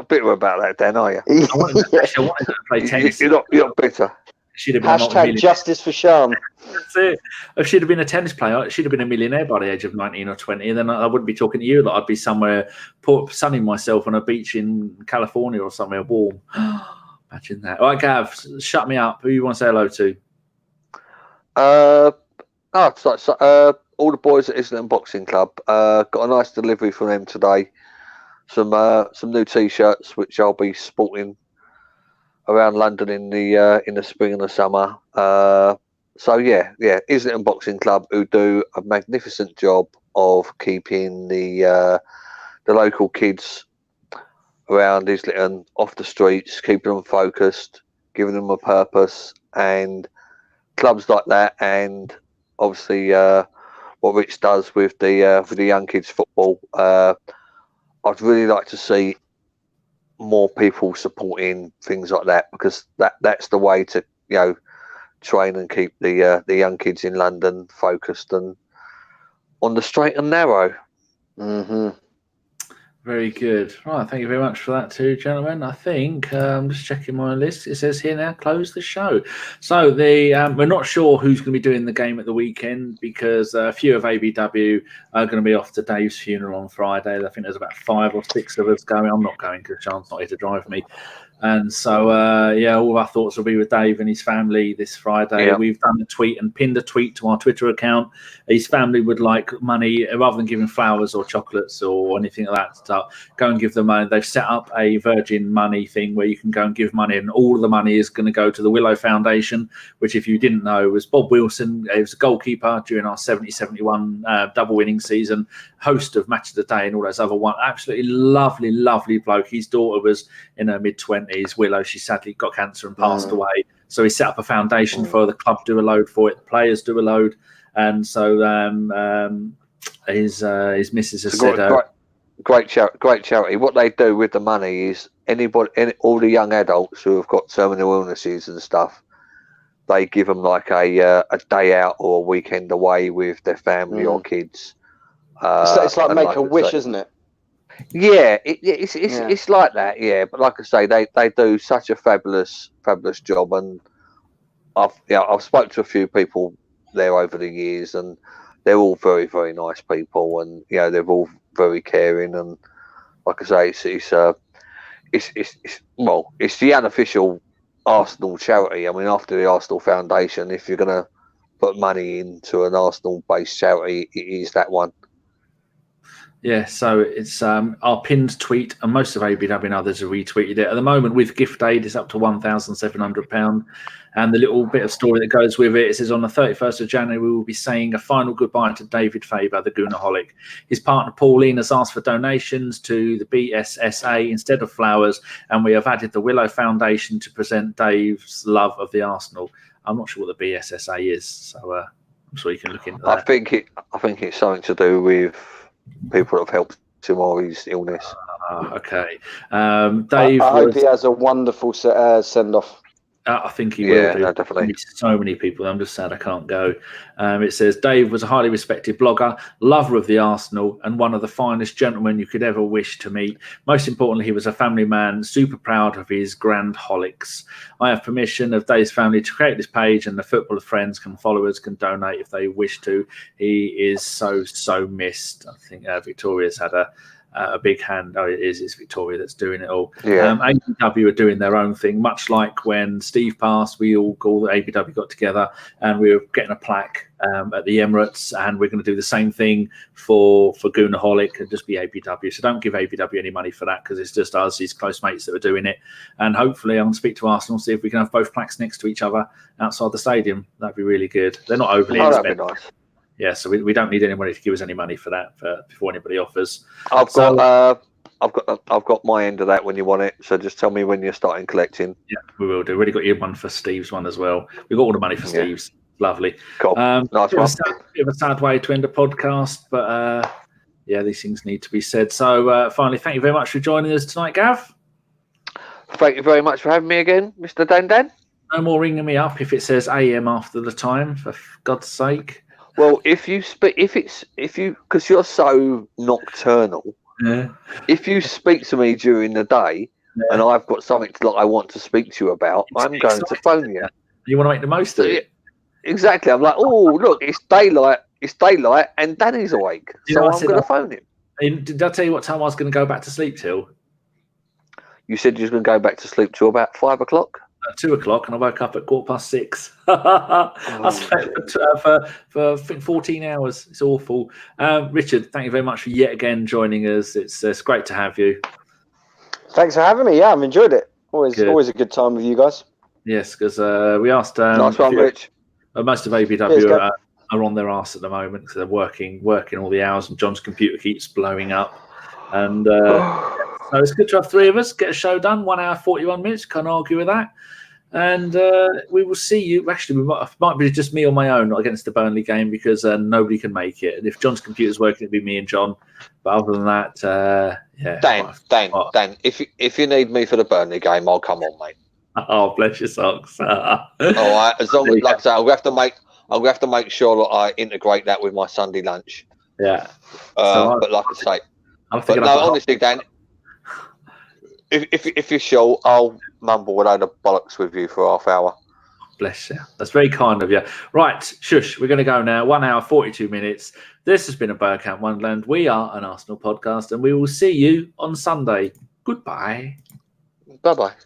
bitter about that, then, are you? I wanted her to play tennis. You're not bitter. She'd have been Hashtag justice for Sian. That's it. If she'd have been a tennis player, she'd have been a millionaire by the age of 19 or 20. And then I wouldn't be talking to you. Like I'd be somewhere sunning myself on a beach in California or somewhere warm. Imagine that. All right, Gav, shut me up. Who you want to say hello to? All the boys at Islington Boxing Club. Got a nice delivery from them today. Some new T-shirts which I'll be sporting around London in the spring and the summer. So yeah, Islington Boxing Club, who do a magnificent job of keeping the local kids around Islington off the streets, keeping them focused, giving them a purpose, and clubs like that, and obviously what Rich does with the young kids football. I'd really like to see more people supporting things like that, because that's the way to train and keep the young kids in London focused and on the straight and narrow. Mm-hmm. Very good. Right, thank you very much for that too, gentlemen. I think I'm just checking my list. It says here now, close the show. So we're not sure who's going to be doing the game at the weekend, because a few of ABW are going to be off to Dave's funeral on Friday. I think there's about 5 or 6 of us going. I'm not going because Sian's not here to drive me. And so, all of our thoughts will be with Dave and his family this Friday. Yeah. We've done a tweet and pinned a tweet to our Twitter account. His family would like money, rather than giving flowers or chocolates or anything like that stuff, go and give them money. They've set up a Virgin Money thing where you can go and give money, and all of the money is going to go to the Willow Foundation, which, if you didn't know, was Bob Wilson. He was a goalkeeper during our 70-71 double winning season, host of Match of the Day and all those other one. Absolutely lovely, lovely bloke. His daughter was in her mid-20s. Willow, she sadly got cancer and passed away. So he set up a foundation for the club, do a load for it, the players do a load, and so his missus has said, great charity. What they do with the money is all the young adults who have got terminal illnesses and stuff, they give them like a day out or a weekend away with their family or kids. It's like Make a Wish, isn't it? Yeah, it's like that. Yeah, but like I say, they do such a fabulous job, and I've spoken to a few people there over the years, and they're all very, very nice people, and they're all very caring, and like I say, it's the unofficial Arsenal charity. I mean, after the Arsenal Foundation, if you're gonna put money into an Arsenal-based charity, it is that one. Yeah, so it's our pinned tweet, and most of ABW and others have retweeted it. At the moment, with Gift Aid, it's up to £1,700. And the little bit of story that goes with it, it says, on the 31st of January, we will be saying a final goodbye to David Faber, the Goonerholic. His partner, Pauline, has asked for donations to the BSSA instead of flowers, and we have added the Willow Foundation to present Dave's love of the Arsenal. I'm not sure what the BSSA is, so I'm sure you can look into that. I think it's something to do with people that have helped him or his illness. Okay. Dave, I hope he has a wonderful send-off. I think he will do. No, definitely. So many people. I'm just sad I can't go. It says, Dave was a highly respected blogger, lover of the Arsenal, and one of the finest gentlemen you could ever wish to meet. Most importantly, he was a family man, super proud of his grandholics. I have permission of Dave's family to create this page, and the footballer friends and followers can donate if they wish to. He is so missed. I think Victoria's had a big hand. Oh, it's Victoria that's doing it all. Yeah. ABW are doing their own thing, much like when Steve passed, we all the ABW got together and we were getting a plaque at the Emirates, and we're going to do the same thing for Goonerholic and just be ABW. So don't give ABW any money for that, because it's just us, these close mates that are doing it. And hopefully I'm going to speak to Arsenal, see if we can have both plaques next to each other outside the stadium. That'd be really good. They're not overly expensive. That'd be nice. Yeah, so we don't need anybody to give us any money for that before anybody offers. I've got my end of that when you want it. So just tell me when you're starting collecting. Yeah, we will do. Already got your one for Steve's one as well. We've got all the money for Steve's. Lovely. Cool. Nice one. Bit of a sad way to end a podcast, but yeah, these things need to be said. So finally, thank you very much for joining us tonight, Gav. Thank you very much for having me again, Mr. Dan. No more ringing me up if it says AM after the time, for God's sake. Well, because you're so nocturnal, if you speak to me during the day and I've got something that I want to speak to you about, I'm going to phone you. You want to make the most of it. Exactly. I'm like, oh, look, it's daylight, and Danny's awake, so I'm going to phone him. Did I tell you what time I was going to go back to sleep till? You said you were going to go back to sleep till about 5 o'clock? 2 o'clock, and I woke up at 6:15. I slept for I think 14 hours. It's awful. Richard, thank you very much for yet again joining us. It's great to have you. Thanks for having me. Yeah, I've enjoyed it. Always a good time with you guys. Yes, because we asked. Nice one, Rich. Most of ABW are on their arse at the moment because they're working all the hours, and John's computer keeps blowing up. And so it's good to have three of us get a show done. 1 hour 41 minutes. Can't argue with that. And we will see you. Actually, might be just me on my own against the Burnley game, because nobody can make it. And if John's computer's working, it'd be me and John. But other than that, yeah. Dan, if you need me for the Burnley game, I'll come on, mate. Oh, bless your socks. All right. As long as, like I say, I'll have to make sure that I integrate that with my Sunday lunch. Yeah. But like I say, honestly, Dan, if you're sure, I'll mumble a load of bollocks with you for half hour. Bless you. That's very kind of you. Right, shush. We're going to go now. 1 hour, 42 minutes. This has been a Bergkamp Wonderland. We are an Arsenal podcast, and we will see you on Sunday. Goodbye. Bye-bye.